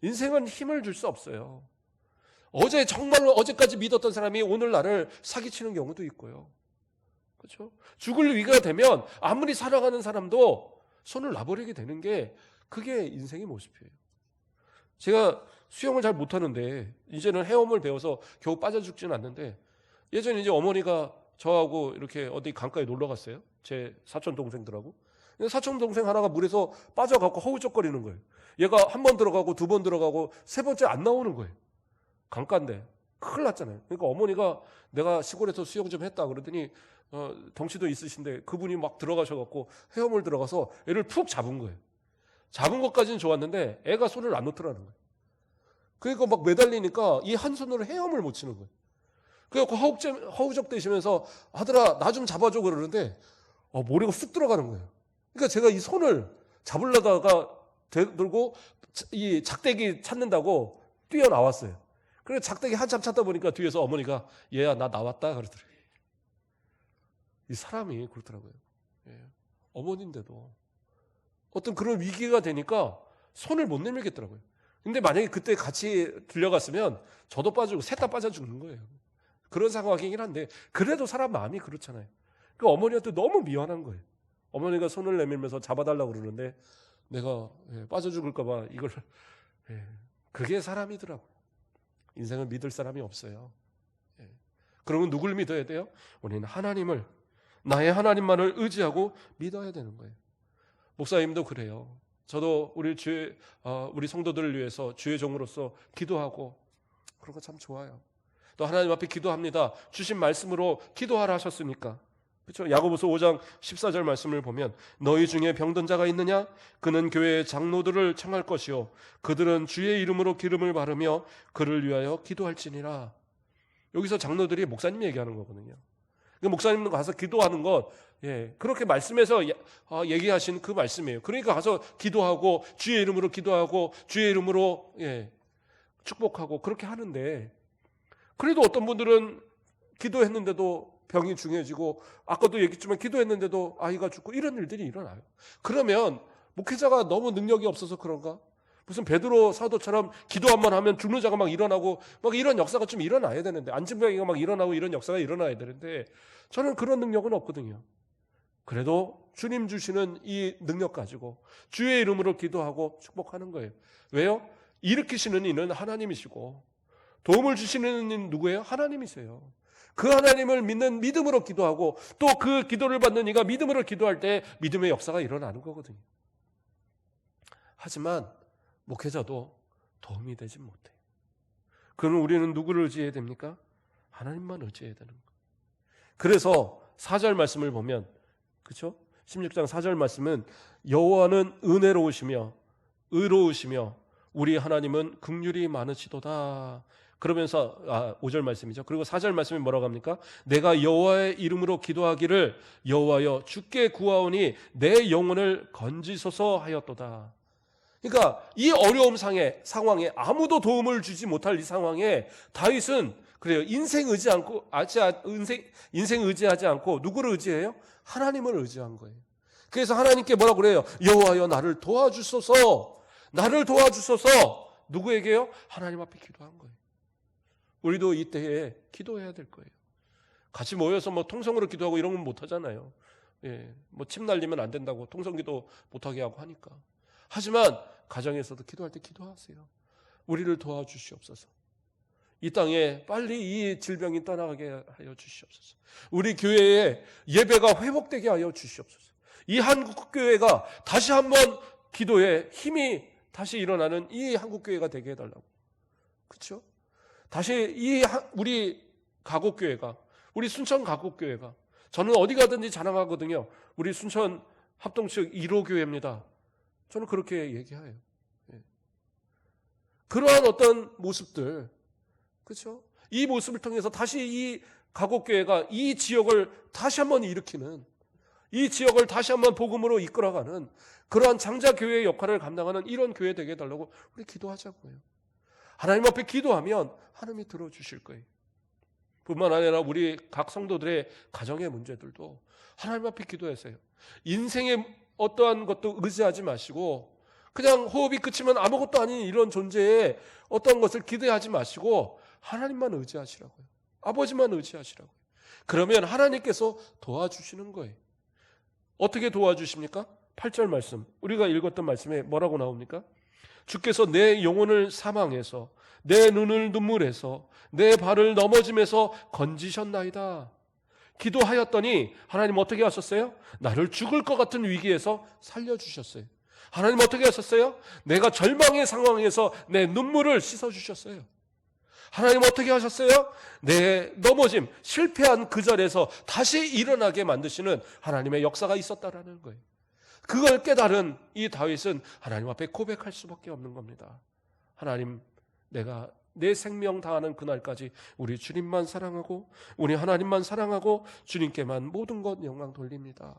인생은 힘을 줄 수 없어요. 정말로 어제까지 믿었던 사람이 오늘 나를 사기치는 경우도 있고요. 그렇죠? 죽을 위기가 되면 아무리 살아가는 사람도 손을 놔버리게 되는 게 그게 인생의 모습이에요. 제가 수영을 잘 못하는데 이제는 헤엄을 배워서 겨우 빠져 죽지는 않는데, 예전에 이제 어머니가 저하고 이렇게 어디 강가에 놀러 갔어요. 제 사촌 동생들하고. 사촌 동생 하나가 물에서 빠져갖고 허우적거리는 거예요. 얘가 한 번 들어가고 두 번 들어가고 세 번째 안 나오는 거예요. 강가인데 큰일 났잖아요. 그러니까 어머니가 내가 시골에서 수영 좀 했다 그러더니 덩치도 있으신데 그분이 막 들어가셔갖고 헤엄을 들어가서 애를 푹 잡은 거예요. 잡은 것까지는 좋았는데 애가 손을 안 놓더라는 거예요. 그러니까 막 매달리니까 이 한 손으로 헤엄을 못 치는 거예요. 그래서 허우적대시면서 아들아 나 좀 잡아줘 그러는데 모래가 쑥 들어가는 거예요. 그러니까 제가 이 손을 잡으려다가 들고 이 작대기 찾는다고 뛰어나왔어요. 그래서 작대기 한참 찾다 보니까 뒤에서 어머니가 얘야 나 나왔다 그러더라고요. 이 사람이 그렇더라고요. 예. 어머니인데도 어떤 그런 위기가 되니까 손을 못 내밀겠더라고요. 근데 만약에 그때 같이 들려갔으면 저도 빠지고 셋 다 빠져 죽는 거예요. 그런 상황이긴 한데 그래도 사람 마음이 그렇잖아요. 그 어머니한테 너무 미안한 거예요. 어머니가 손을 내밀면서 잡아달라고 그러는데 내가 빠져 죽을까 봐 이걸 그게 사람이더라고요. 인생을 믿을 사람이 없어요. 그러면 누굴 믿어야 돼요? 우리는 하나님을, 나의 하나님만을 의지하고 믿어야 되는 거예요. 목사님도 그래요. 저도 우리 성도들을 위해서 주의 종으로서 기도하고 그런 거 참 좋아요. 또 하나님 앞에 기도합니다. 주신 말씀으로 기도하라 하셨으니까. 그렇죠? 야고보서 5장 14절 말씀을 보면 너희 중에 병든 자가 있느냐? 그는 교회의 장로들을 청할 것이요 그들은 주의 이름으로 기름을 바르며 그를 위하여 기도할지니라. 여기서 장로들이 목사님 얘기하는 거거든요. 그러니까 목사님 가서 기도하는 것, 그렇게 말씀에서 얘기하신 그 말씀이에요. 그러니까 가서 기도하고 주의 이름으로 기도하고 주의 이름으로 축복하고 그렇게 하는데, 그래도 어떤 분들은 기도했는데도 병이 중해지고 아까도 얘기했지만 기도했는데도 아이가 죽고 이런 일들이 일어나요. 그러면 목회자가 너무 능력이 없어서 그런가? 무슨 베드로 사도처럼 기도 한번 하면 죽는 자가 막 일어나고 막 이런 역사가 좀 일어나야 되는데, 안진병이가 막 일어나고 이런 역사가 일어나야 되는데 저는 그런 능력은 없거든요. 그래도 주님 주시는 이 능력 가지고 주의 이름으로 기도하고 축복하는 거예요. 왜요? 일으키시는 이는 하나님이시고 도움을 주시는 이는 누구예요? 하나님이세요. 그 하나님을 믿는 믿음으로 기도하고 또 그 기도를 받는 이가 믿음으로 기도할 때 믿음의 역사가 일어나는 거거든요. 하지만 목회자도 도움이 되지 못해요. 그럼 우리는 누구를 의지해야 됩니까? 하나님만 의지해야 되는 거예요. 그래서 4절 말씀을 보면, 그렇죠? 16장 4절 말씀은 여호와는 은혜로우시며 의로우시며 우리 하나님은 긍휼이 많으시도다. 그러면서 5절 말씀이죠. 그리고 4절 말씀이 뭐라고 합니까? 내가 여호와의 이름으로 기도하기를 여호와여 주께 구하오니 내 영혼을 건지소서 하였도다. 그러니까 이 어려움 상황에 아무도 도움을 주지 못할 이 상황에 다윗은 그래요. 인생 의지하지 않고 누구를 의지해요? 하나님을 의지한 거예요. 그래서 하나님께 뭐라고 그래요? 여호와여 나를 도와주소서. 나를 도와주소서. 누구에게요? 하나님 앞에 기도한 거예요. 우리도 이때에 기도해야 될 거예요. 같이 모여서 통성으로 기도하고 이런 건 못 하잖아요. 침 날리면 안 된다고 통성기도 못하게 하고 하니까. 하지만 가정에서도 기도할 때 기도하세요. 우리를 도와주시옵소서. 이 땅에 빨리 이 질병이 떠나가게 하여 주시옵소서. 우리 교회에 예배가 회복되게 하여 주시옵소서. 이 한국 교회가 다시 한번 기도에 힘이 다시 일어나는 이 한국교회가 되게 해달라고. 그렇죠? 다시 우리 가곡교회가, 우리 순천 가곡교회가, 저는 어디 가든지 자랑하거든요. 우리 순천 합동측 1호 교회입니다. 저는 그렇게 얘기해요. 그러한 어떤 모습들, 그렇죠? 이 모습을 통해서 다시 이 가곡교회가 이 지역을 다시 한번 일으키는, 이 지역을 다시 한번 복음으로 이끌어가는 그러한 장자교회의 역할을 감당하는 이런 교회 되게 해달라고 우리 기도하자고요. 하나님 앞에 기도하면 하나님이 들어주실 거예요. 뿐만 아니라 우리 각 성도들의 가정의 문제들도 하나님 앞에 기도하세요. 인생의 어떠한 것도 의지하지 마시고 그냥 호흡이 그치면 아무것도 아닌 이런 존재에 어떤 것을 기대하지 마시고 하나님만 의지하시라고요. 아버지만 의지하시라고요. 그러면 하나님께서 도와주시는 거예요. 어떻게 도와주십니까? 8절 말씀, 우리가 읽었던 말씀에 뭐라고 나옵니까? 주께서 내 영혼을 사망해서 내 눈을 눈물에서 내 발을 넘어짐에서 건지셨나이다. 기도하였더니 하나님 어떻게 하셨어요? 나를 죽을 것 같은 위기에서 살려주셨어요. 하나님 어떻게 하셨어요? 내가 절망의 상황에서 내 눈물을 씻어주셨어요. 하나님 어떻게 하셨어요? 내 넘어짐, 실패한 그 자리에서 다시 일어나게 만드시는 하나님의 역사가 있었다라는 거예요. 그걸 깨달은 이 다윗은 하나님 앞에 고백할 수밖에 없는 겁니다. 하나님, 내가 내 생명 다하는 그날까지 우리 주님만 사랑하고 우리 하나님만 사랑하고 주님께만 모든 것 영광 돌립니다.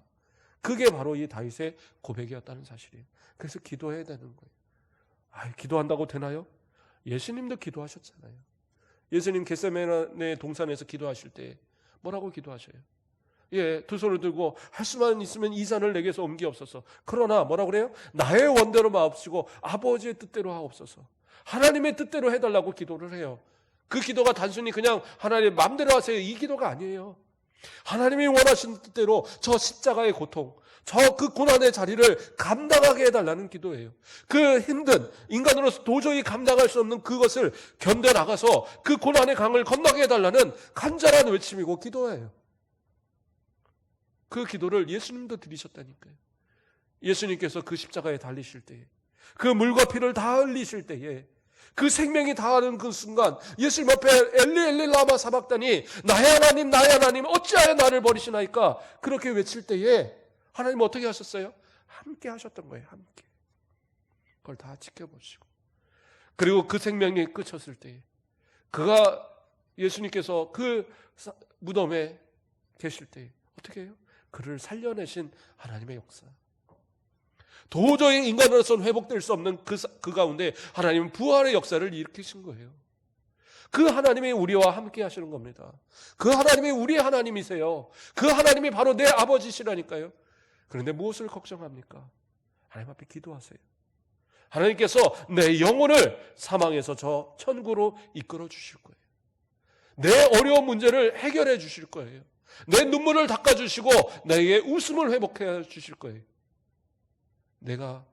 그게 바로 이 다윗의 고백이었다는 사실이에요. 그래서 기도해야 되는 거예요. 기도한다고 되나요? 예수님도 기도하셨잖아요. 예수님 겟세마네 동산에서 기도하실 때 뭐라고 기도하셔요? 두 손을 들고 할 수만 있으면 이 잔을 내게서 옮기옵소서. 그러나 뭐라고 그래요? 나의 원대로 마옵시고 아버지의 뜻대로 하옵소서. 하나님의 뜻대로 해달라고 기도를 해요. 그 기도가 단순히 그냥 하나님 마음대로 하세요 이 기도가 아니에요. 하나님이 원하시는 뜻대로 저 십자가의 고통, 저 그 고난의 자리를 감당하게 해달라는 기도예요. 그 힘든, 인간으로서 도저히 감당할 수 없는 그것을 견뎌나가서 그 고난의 강을 건너게 해달라는 간절한 외침이고 기도예요. 그 기도를 예수님도 드리셨다니까요. 예수님께서 그 십자가에 달리실 때에, 그 물과 피를 다 흘리실 때에, 그 생명이 다하는 그 순간 예수님 앞에 엘리 엘리 라마 사박다니 나의 하나님 어찌하여 나를 버리시나이까 그렇게 외칠 때에 하나님 어떻게 하셨어요? 함께 하셨던 거예요. 함께. 그걸 다 지켜보시고, 그리고 그 생명이 끝쳤을 때에 예수님께서 그 무덤에 계실 때에 어떻게 해요? 그를 살려내신 하나님의 역사. 도저히 인간으로서는 회복될 수 없는 그 가운데 하나님은 부활의 역사를 일으키신 거예요. 그 하나님이 우리와 함께 하시는 겁니다. 그 하나님이 우리의 하나님이세요. 그 하나님이 바로 내 아버지시라니까요. 그런데 무엇을 걱정합니까? 하나님 앞에 기도하세요. 하나님께서 내 영혼을 사망에서 저 천국으로 이끌어 주실 거예요. 내 어려운 문제를 해결해 주실 거예요. 내 눈물을 닦아주시고 내게 웃음을 회복해 주실 거예요. 내가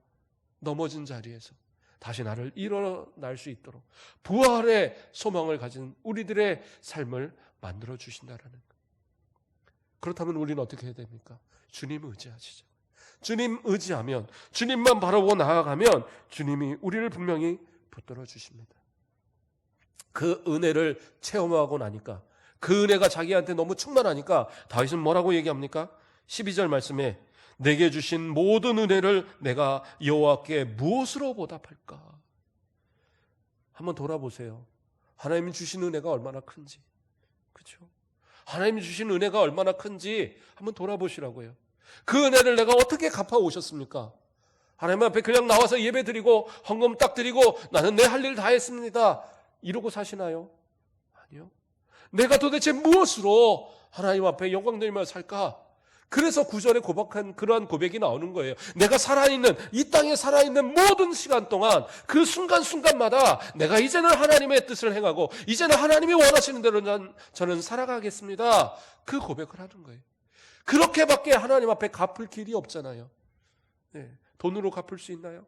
넘어진 자리에서 다시 나를 일어날 수 있도록 부활의 소망을 가진 우리들의 삶을 만들어 주신다라는 것. 그렇다면 우리는 어떻게 해야 됩니까? 주님 의지하시죠. 주님 의지하면, 주님만 바라보고 나아가면 주님이 우리를 분명히 붙들어 주십니다. 그 은혜를 체험하고 나니까, 그 은혜가 자기한테 너무 충만하니까 다윗은 뭐라고 얘기합니까? 12절 말씀에 내게 주신 모든 은혜를 내가 여호와께 무엇으로 보답할까? 한번 돌아보세요. 하나님이 주신 은혜가 얼마나 큰지, 그렇죠? 하나님이 주신 은혜가 얼마나 큰지 한번 돌아보시라고요. 그 은혜를 내가 어떻게 갚아 오셨습니까? 하나님 앞에 그냥 나와서 예배드리고 헌금 딱 드리고 나는 내 할 일 다 했습니다 이러고 사시나요? 아니요. 내가 도대체 무엇으로 하나님 앞에 영광드리며 살까? 그래서 9절에 고백한 그러한 고백이 나오는 거예요. 내가 살아있는, 이 땅에 살아있는 모든 시간 동안 그 순간순간마다 내가 이제는 하나님의 뜻을 행하고 이제는 하나님이 원하시는 대로 저는 살아가겠습니다. 그 고백을 하는 거예요. 그렇게밖에 하나님 앞에 갚을 길이 없잖아요. 돈으로 갚을 수 있나요?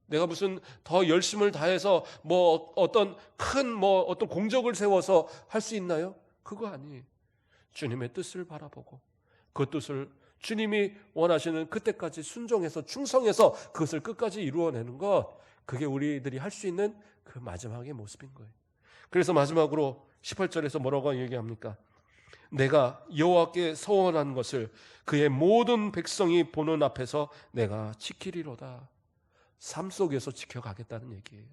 내가 무슨 더 열심을 다해서 어떤 큰 어떤 공적을 세워서 할 수 있나요? 그거 아니에요. 주님의 뜻을 바라보고 그 뜻을 주님이 원하시는 그때까지 순종해서 충성해서 그것을 끝까지 이루어내는 것, 그게 우리들이 할 수 있는 그 마지막의 모습인 거예요. 그래서 마지막으로 18절에서 뭐라고 얘기합니까? 내가 여호와께 서원한 것을 그의 모든 백성이 보는 앞에서 내가 지키리로다. 삶 속에서 지켜가겠다는 얘기예요.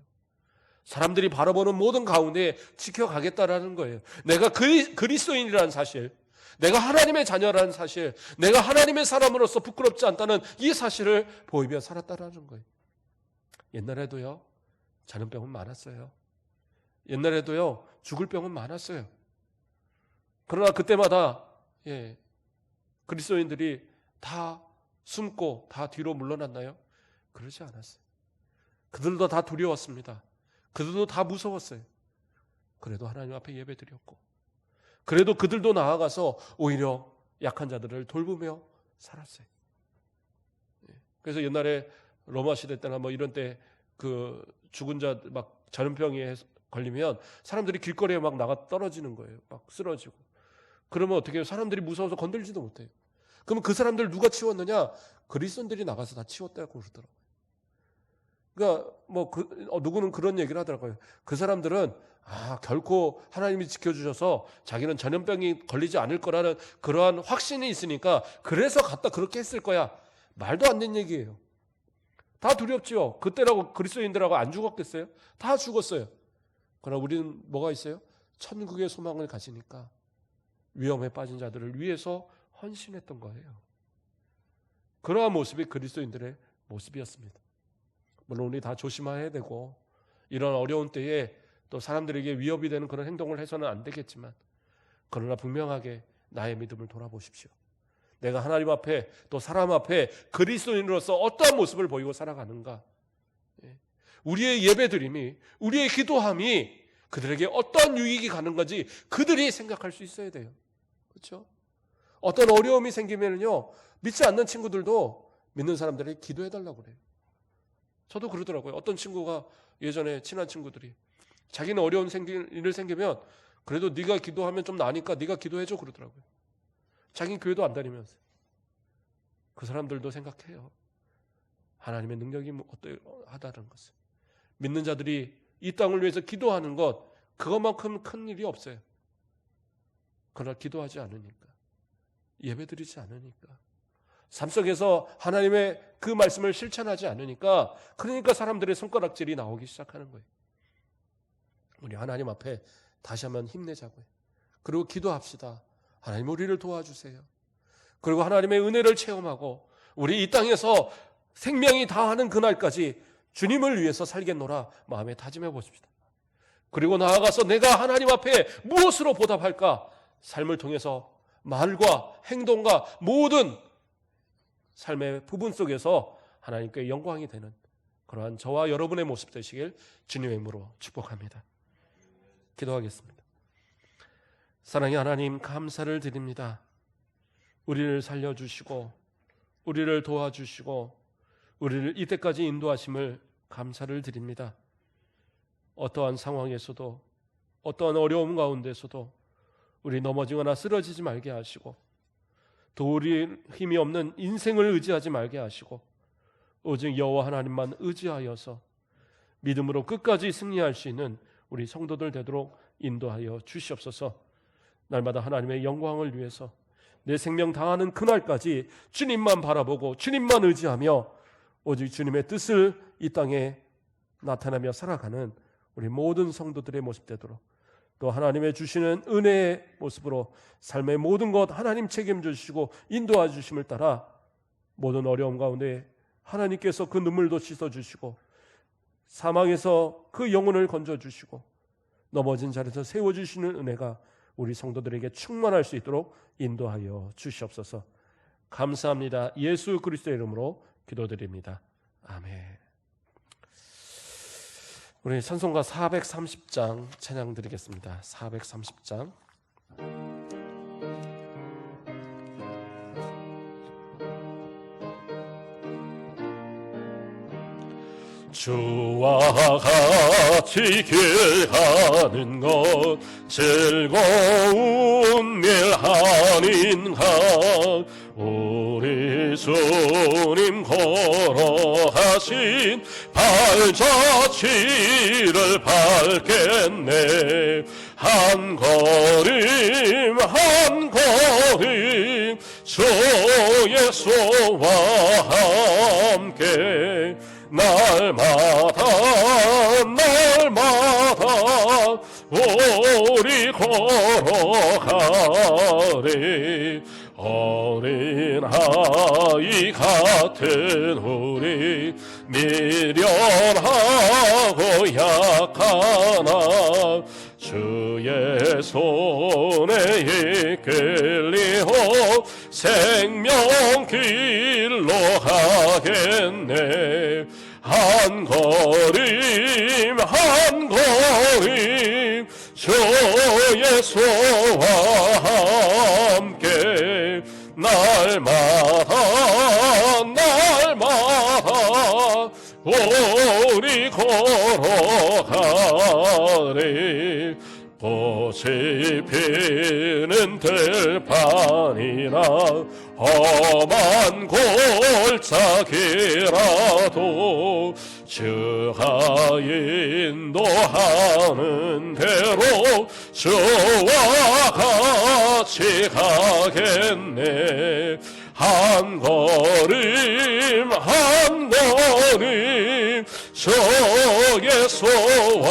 사람들이 바라보는 모든 가운데 지켜가겠다라는 거예요. 내가 그리스도인이라는 사실, 내가 하나님의 자녀라는 사실, 내가 하나님의 사람으로서 부끄럽지 않다는 이 사실을 보이며 살았다라는 거예요. 옛날에도요, 전염병은 많았어요. 옛날에도요, 죽을 병은 많았어요. 그러나 그때마다 그리스도인들이 다 숨고 다 뒤로 물러났나요? 그러지 않았어요. 그들도 다 두려웠습니다. 그들도 다 무서웠어요. 그래도 하나님 앞에 예배드렸고, 그래도 그들도 나아가서 오히려 약한 자들을 돌보며 살았어요. 그래서 옛날에 로마 시대 때나 뭐 이런 때 그 죽은 자 막 전염병에 걸리면 사람들이 길거리에 막 나가 떨어지는 거예요. 막 쓰러지고. 그러면 어떻게 해요? 사람들이 무서워서 건들지도 못해요. 그러면 그 사람들 누가 치웠느냐? 그리스도인들이 나가서 다 치웠다고 그러더라고요. 그러니까 누구는 그런 얘기를 하더라고요. 그 사람들은 결코 하나님이 지켜주셔서 자기는 전염병이 걸리지 않을 거라는 그러한 확신이 있으니까 그래서 갔다 그렇게 했을 거야. 말도 안 되는 얘기예요. 다 두렵지요. 그때라고 그리스도인들하고 안 죽었겠어요? 다 죽었어요. 그러나 우리는 뭐가 있어요? 천국의 소망을 가지니까 위험에 빠진 자들을 위해서 헌신했던 거예요. 그러한 모습이 그리스도인들의 모습이었습니다. 물론 우리 다 조심해야 되고 이런 어려운 때에 또 사람들에게 위협이 되는 그런 행동을 해서는 안 되겠지만, 그러나 분명하게 나의 믿음을 돌아보십시오. 내가 하나님 앞에 또 사람 앞에 그리스도인으로서 어떠한 모습을 보이고 살아가는가. 우리의 예배드림이, 우리의 기도함이 그들에게 어떤 유익이 가는 건지 그들이 생각할 수 있어야 돼요. 그렇죠? 어떤 어려움이 생기면요, 믿지 않는 친구들도 믿는 사람들에게 기도해달라고 그래요. 저도 그러더라고요. 어떤 친구가 예전에 친한 친구들이 자기는 어려운 일을 생기면 그래도 네가 기도하면 좀 나으니까 네가 기도해줘 그러더라고요. 자기는 교회도 안 다니면서. 그 사람들도 생각해요. 하나님의 능력이 어떠하다는 것을. 믿는 자들이 이 땅을 위해서 기도하는 것, 그것만큼 큰 일이 없어요. 그러나 기도하지 않으니까, 예배드리지 않으니까, 삶 속에서 하나님의 그 말씀을 실천하지 않으니까, 그러니까 사람들의 손가락질이 나오기 시작하는 거예요. 우리 하나님 앞에 다시 한번 힘내자고요. 그리고 기도합시다. 하나님 우리를 도와주세요. 그리고 하나님의 은혜를 체험하고 우리 이 땅에서 생명이 다하는 그날까지 주님을 위해서 살겠노라 마음에 다짐해 보십시다. 그리고 나아가서 내가 하나님 앞에 무엇으로 보답할까? 삶을 통해서 말과 행동과 모든 삶의 부분 속에서 하나님께 영광이 되는 그러한 저와 여러분의 모습 되시길 주님의 이름으로 축복합니다. 기도하겠습니다. 사랑의 하나님, 감사를 드립니다. 우리를 살려주시고 우리를 도와주시고 우리를 이때까지 인도하심을 감사를 드립니다. 어떠한 상황에서도 어떠한 어려움 가운데서도 우리 넘어지거나 쓰러지지 말게 하시고 또 우리 힘이 없는 인생을 의지하지 말게 하시고 오직 여호와 하나님만 의지하여서 믿음으로 끝까지 승리할 수 있는 우리 성도들 되도록 인도하여 주시옵소서. 날마다 하나님의 영광을 위해서 내 생명 다하는 그날까지 주님만 바라보고 주님만 의지하며 오직 주님의 뜻을 이 땅에 나타내며 살아가는 우리 모든 성도들의 모습 되도록, 또 하나님의 주시는 은혜의 모습으로 삶의 모든 것 하나님 책임주시고 인도해 주심을 따라 모든 어려움 가운데 하나님께서 그 눈물도 씻어주시고 사망에서 그 영혼을 건져주시고 넘어진 자리에서 세워주시는 은혜가 우리 성도들에게 충만할 수 있도록 인도하여 주시옵소서. 감사합니다. 예수 그리스도의 이름으로 기도드립니다. 아멘. 우리 찬송가 430장 찬양 드리겠습니다. 430장. 주와 같이 길 가는 것 즐거운 일 아닌가. 우리 우리 주님 걸어가신 발자취를 밟겠네. 한 걸음 한 걸음 주 예수와 함께 날마다 우리 걸어가리. 어린 아이 같은 우리 미련하고 약하나 주의 손에 이끌리고 생명길로 가겠네. 한 걸음 한 걸음 주 예수와 함께 날마다 우리 걸어가리. 꽃이 피는 들판이나 험한 골짜기라도 주가 인도하는 대로 주와 같이 가겠네. 한 걸음 한 걸음 주 예수와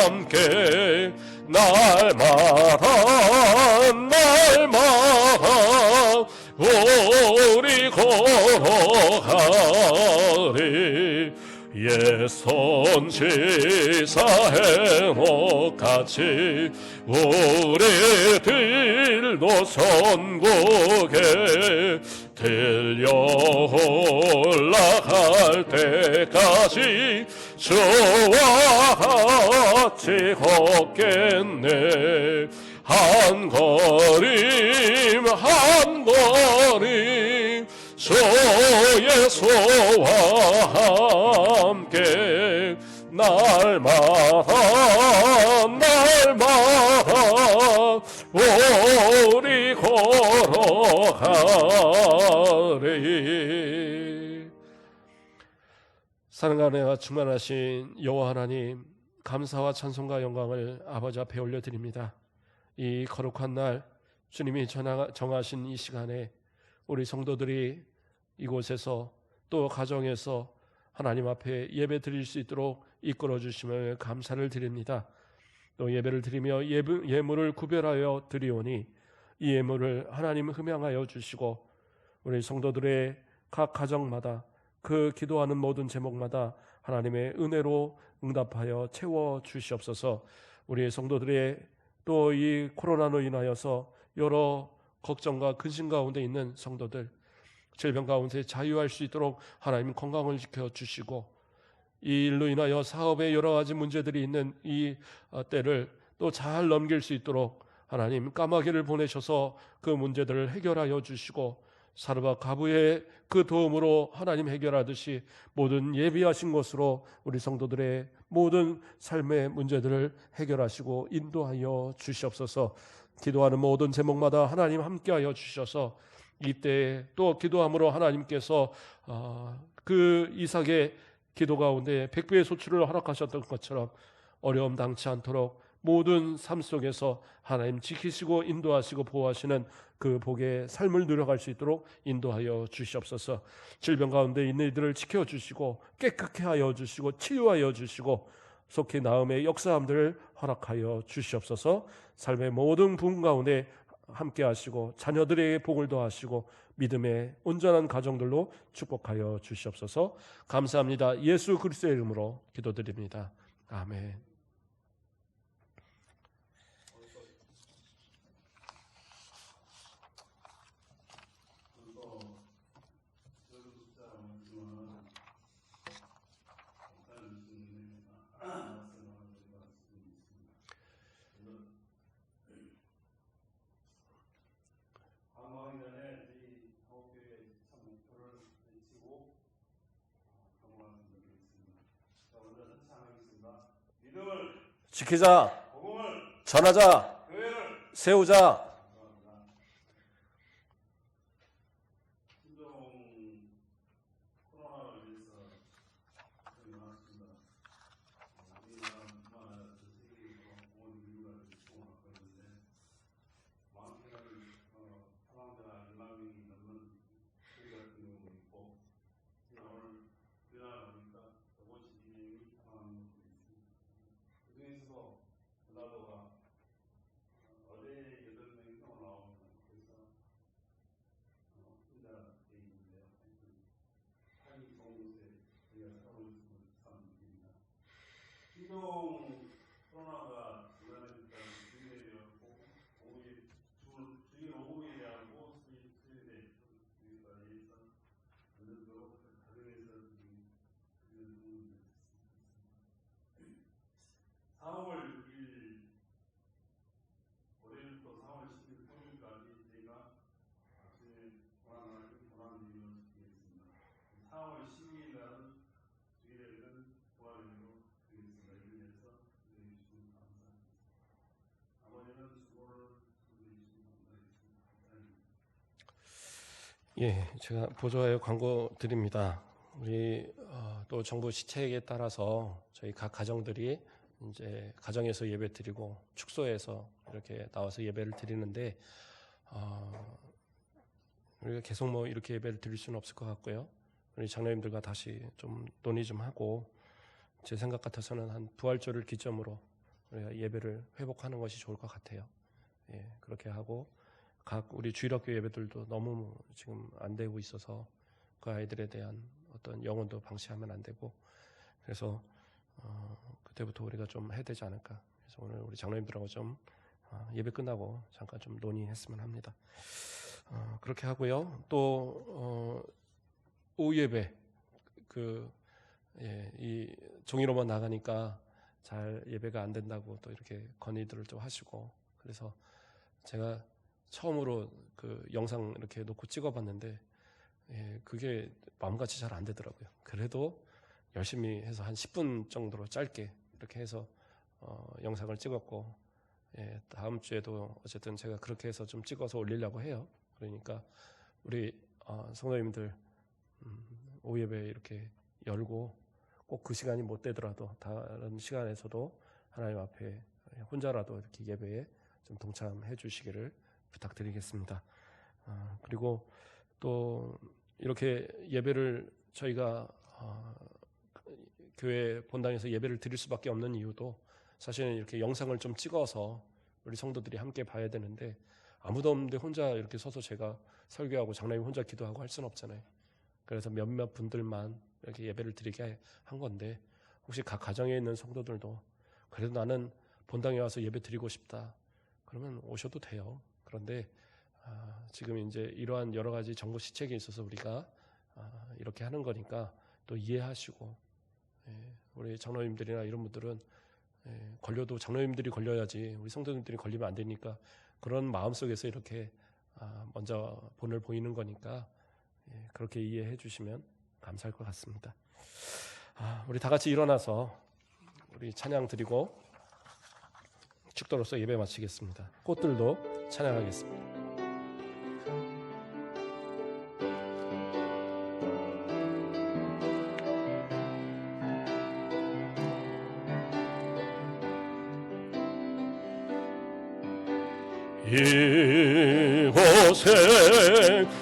함께 날마다 우리 걸어가리. 옛 선지자 해놓같이 우리들도 선곡에 들려 올라갈 때까지 주와 같이 걷겠네. 한 걸음 한 걸음 주 예수와 함께 날마다 우리 걸어가리. 사랑과 은혜가 충만하신 여호와 하나님, 감사와 찬송과 영광을 아버지 앞에 올려드립니다. 이 거룩한 날 주님이 정하신 이 시간에 우리 성도들이 이곳에서 또 가정에서 하나님 앞에 예배 드릴 수 있도록 이끌어 주심을 감사를 드립니다. 또 예배를 드리며 예물을 구별하여 드리오니 이 예물을 하나님 흠양하여 주시고 우리 성도들의 각 가정마다 그 기도하는 모든 제목마다 하나님의 은혜로 응답하여 채워 주시옵소서. 우리 성도들의 또 이 코로나로 인하여서 여러 걱정과 근심 가운데 있는 성도들, 질병 가운데 자유할 수 있도록 하나님 건강을 지켜주시고 이 일로 인하여 사업에 여러 가지 문제들이 있는 이 때를 또 잘 넘길 수 있도록 하나님 까마귀를 보내셔서 그 문제들을 해결하여 주시고 사르바 가부의 그 도움으로 하나님 해결하듯이 모든 예비하신 것으로 우리 성도들의 모든 삶의 문제들을 해결하시고 인도하여 주시옵소서. 기도하는 모든 제목마다 하나님 함께하여 주셔서 이때에 또 기도함으로 하나님께서 그 이삭의 기도 가운데 100배의 소출을 허락하셨던 것처럼 어려움 당치 않도록 모든 삶 속에서 하나님 지키시고 인도하시고 보호하시는 그 복의 삶을 누려갈 수 있도록 인도하여 주시옵소서. 질병 가운데 있는 이들을 지켜주시고 깨끗게 하여 주시고 치유하여 주시고 속히 나음의 역사함들을 허락하여 주시옵소서. 삶의 모든 부분 가운데 함께 하시고 자녀들에게 복을 더하시고 믿음의 온전한 가정들로 축복하여 주시옵소서. 감사합니다. 예수 그리스도의 이름으로 기도드립니다. 아멘. 지키자, 전하자, 세우자. 예, 제가 보조하여 광고 드립니다. 우리 또 정부 시책에 따라서 저희 각 가정들이 이제 가정에서 예배 드리고 축소해서 이렇게 나와서 예배를 드리는데 우리가 계속 뭐 이렇게 예배를 드릴 수는 없을 것 같고요. 우리 장로님들과 다시 좀 논의 좀 하고 제 생각 같아서는 한 부활절을 기점으로 우리가 예배를 회복하는 것이 좋을 것 같아요. 예, 그렇게 하고 각 우리 주일학교 예배들도 너무 지금 안 되고 있어서 그 아이들에 대한 어떤 영혼도 방치하면 안 되고 그래서 그때부터 우리가 좀 해야 되지 않을까. 그래서 오늘 우리 장로님들하고 좀 예배 끝나고 잠깐 좀 논의했으면 합니다. 그렇게 하고요. 또 오후 예배 이 종이로만 나가니까 잘 예배가 안 된다고 또 이렇게 건의들을 좀 하시고 그래서 제가 처음으로 그 영상 이렇게 놓고 찍어봤는데 그게 마음같이 잘 안 되더라고요. 그래도 열심히 해서 한 10분 정도로 짧게 이렇게 해서 영상을 찍었고 다음 주에도 어쨌든 제가 그렇게 해서 좀 찍어서 올리려고 해요. 그러니까 우리 성도님들 오후 예배 이렇게 열고 꼭 그 시간이 못 되더라도 다른 시간에서도 하나님 앞에 혼자라도 이렇게 예배에 좀 동참해 주시기를 부탁드리겠습니다. 그리고 또 이렇게 예배를 저희가 교회 본당에서 예배를 드릴 수밖에 없는 이유도 사실은 이렇게 영상을 좀 찍어서 우리 성도들이 함께 봐야 되는데 아무도 없는데 혼자 이렇게 서서 제가 설교하고 장로님 혼자 기도하고 할 수는 없잖아요. 그래서 몇몇 분들만 이렇게 예배를 드리게 한 건데 혹시 각 가정에 있는 성도들도 그래도 나는 본당에 와서 예배 드리고 싶다. 그러면 오셔도 돼요. 그런데 지금 이제 이러한 여러 가지 정부 시책에 있어서 우리가 이렇게 하는 거니까 또 이해하시고 우리 장로님들이나 이런 분들은 걸려도 장로님들이 걸려야지 우리 성도님들이 걸리면 안 되니까 그런 마음속에서 이렇게 먼저 본을 보이는 거니까 그렇게 이해해 주시면 감사할 것 같습니다. 우리 다 같이 일어나서 우리 찬양 드리고 축도로서 예배 마치겠습니다. 꽃들도 찬양하겠습니다. 이곳에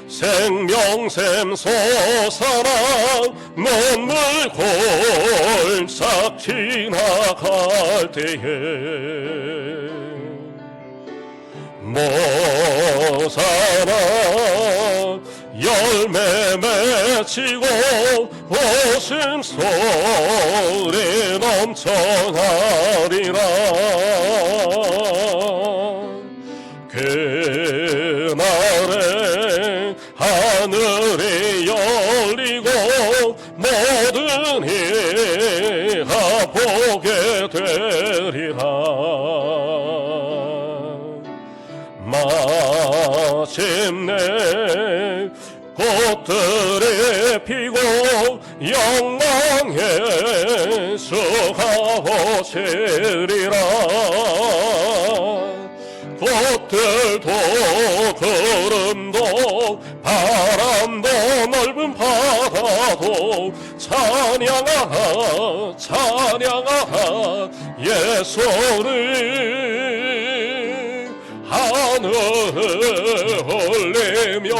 생명샘 솟아나 눈물 골싹 지나갈 때에 모사나 열매 맺히고 웃음소리 넘쳐나리라. 그날에 하늘이 열리고 모든 이가 보게 되리라. 마침내 꽃들이 피고 영광의 수가 오시리라. 꽃들도 구름도 바람도 넓은 바다도 찬양하라 찬양하라 예수를 하늘을 올리며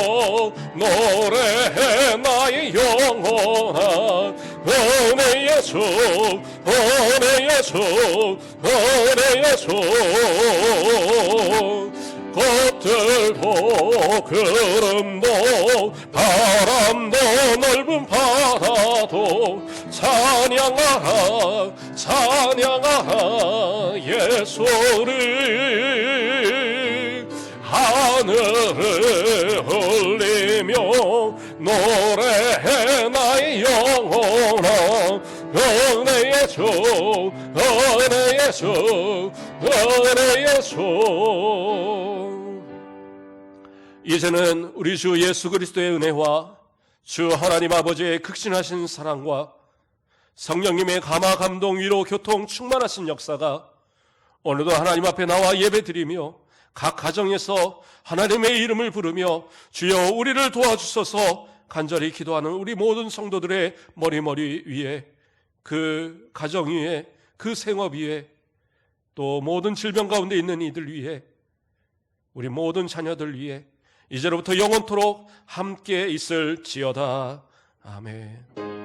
노래해 나의 영혼아 은혜 예수 은혜 예수 은혜 예수. 꽃들도 구름도 바람도 넓은 바다도 찬양하라 찬양하라 예수를 하늘을 흘리며 노래해 나의 영혼아 은혜 예수 은혜 예수 은혜 예수. 이제는 우리 주 예수 그리스도의 은혜와 주 하나님 아버지의 극진하신 사랑과 성령님의 감화 감동 위로 교통 충만하신 역사가 오늘도 하나님 앞에 나와 예배드리며 각 가정에서 하나님의 이름을 부르며 주여 우리를 도와주소서 간절히 기도하는 우리 모든 성도들의 머리 위에, 그 가정 위에, 그 생업 위에, 또 모든 질병 가운데 있는 이들 위에, 우리 모든 자녀들 위에 이제로부터 영원토록 함께 있을지어다. 아멘.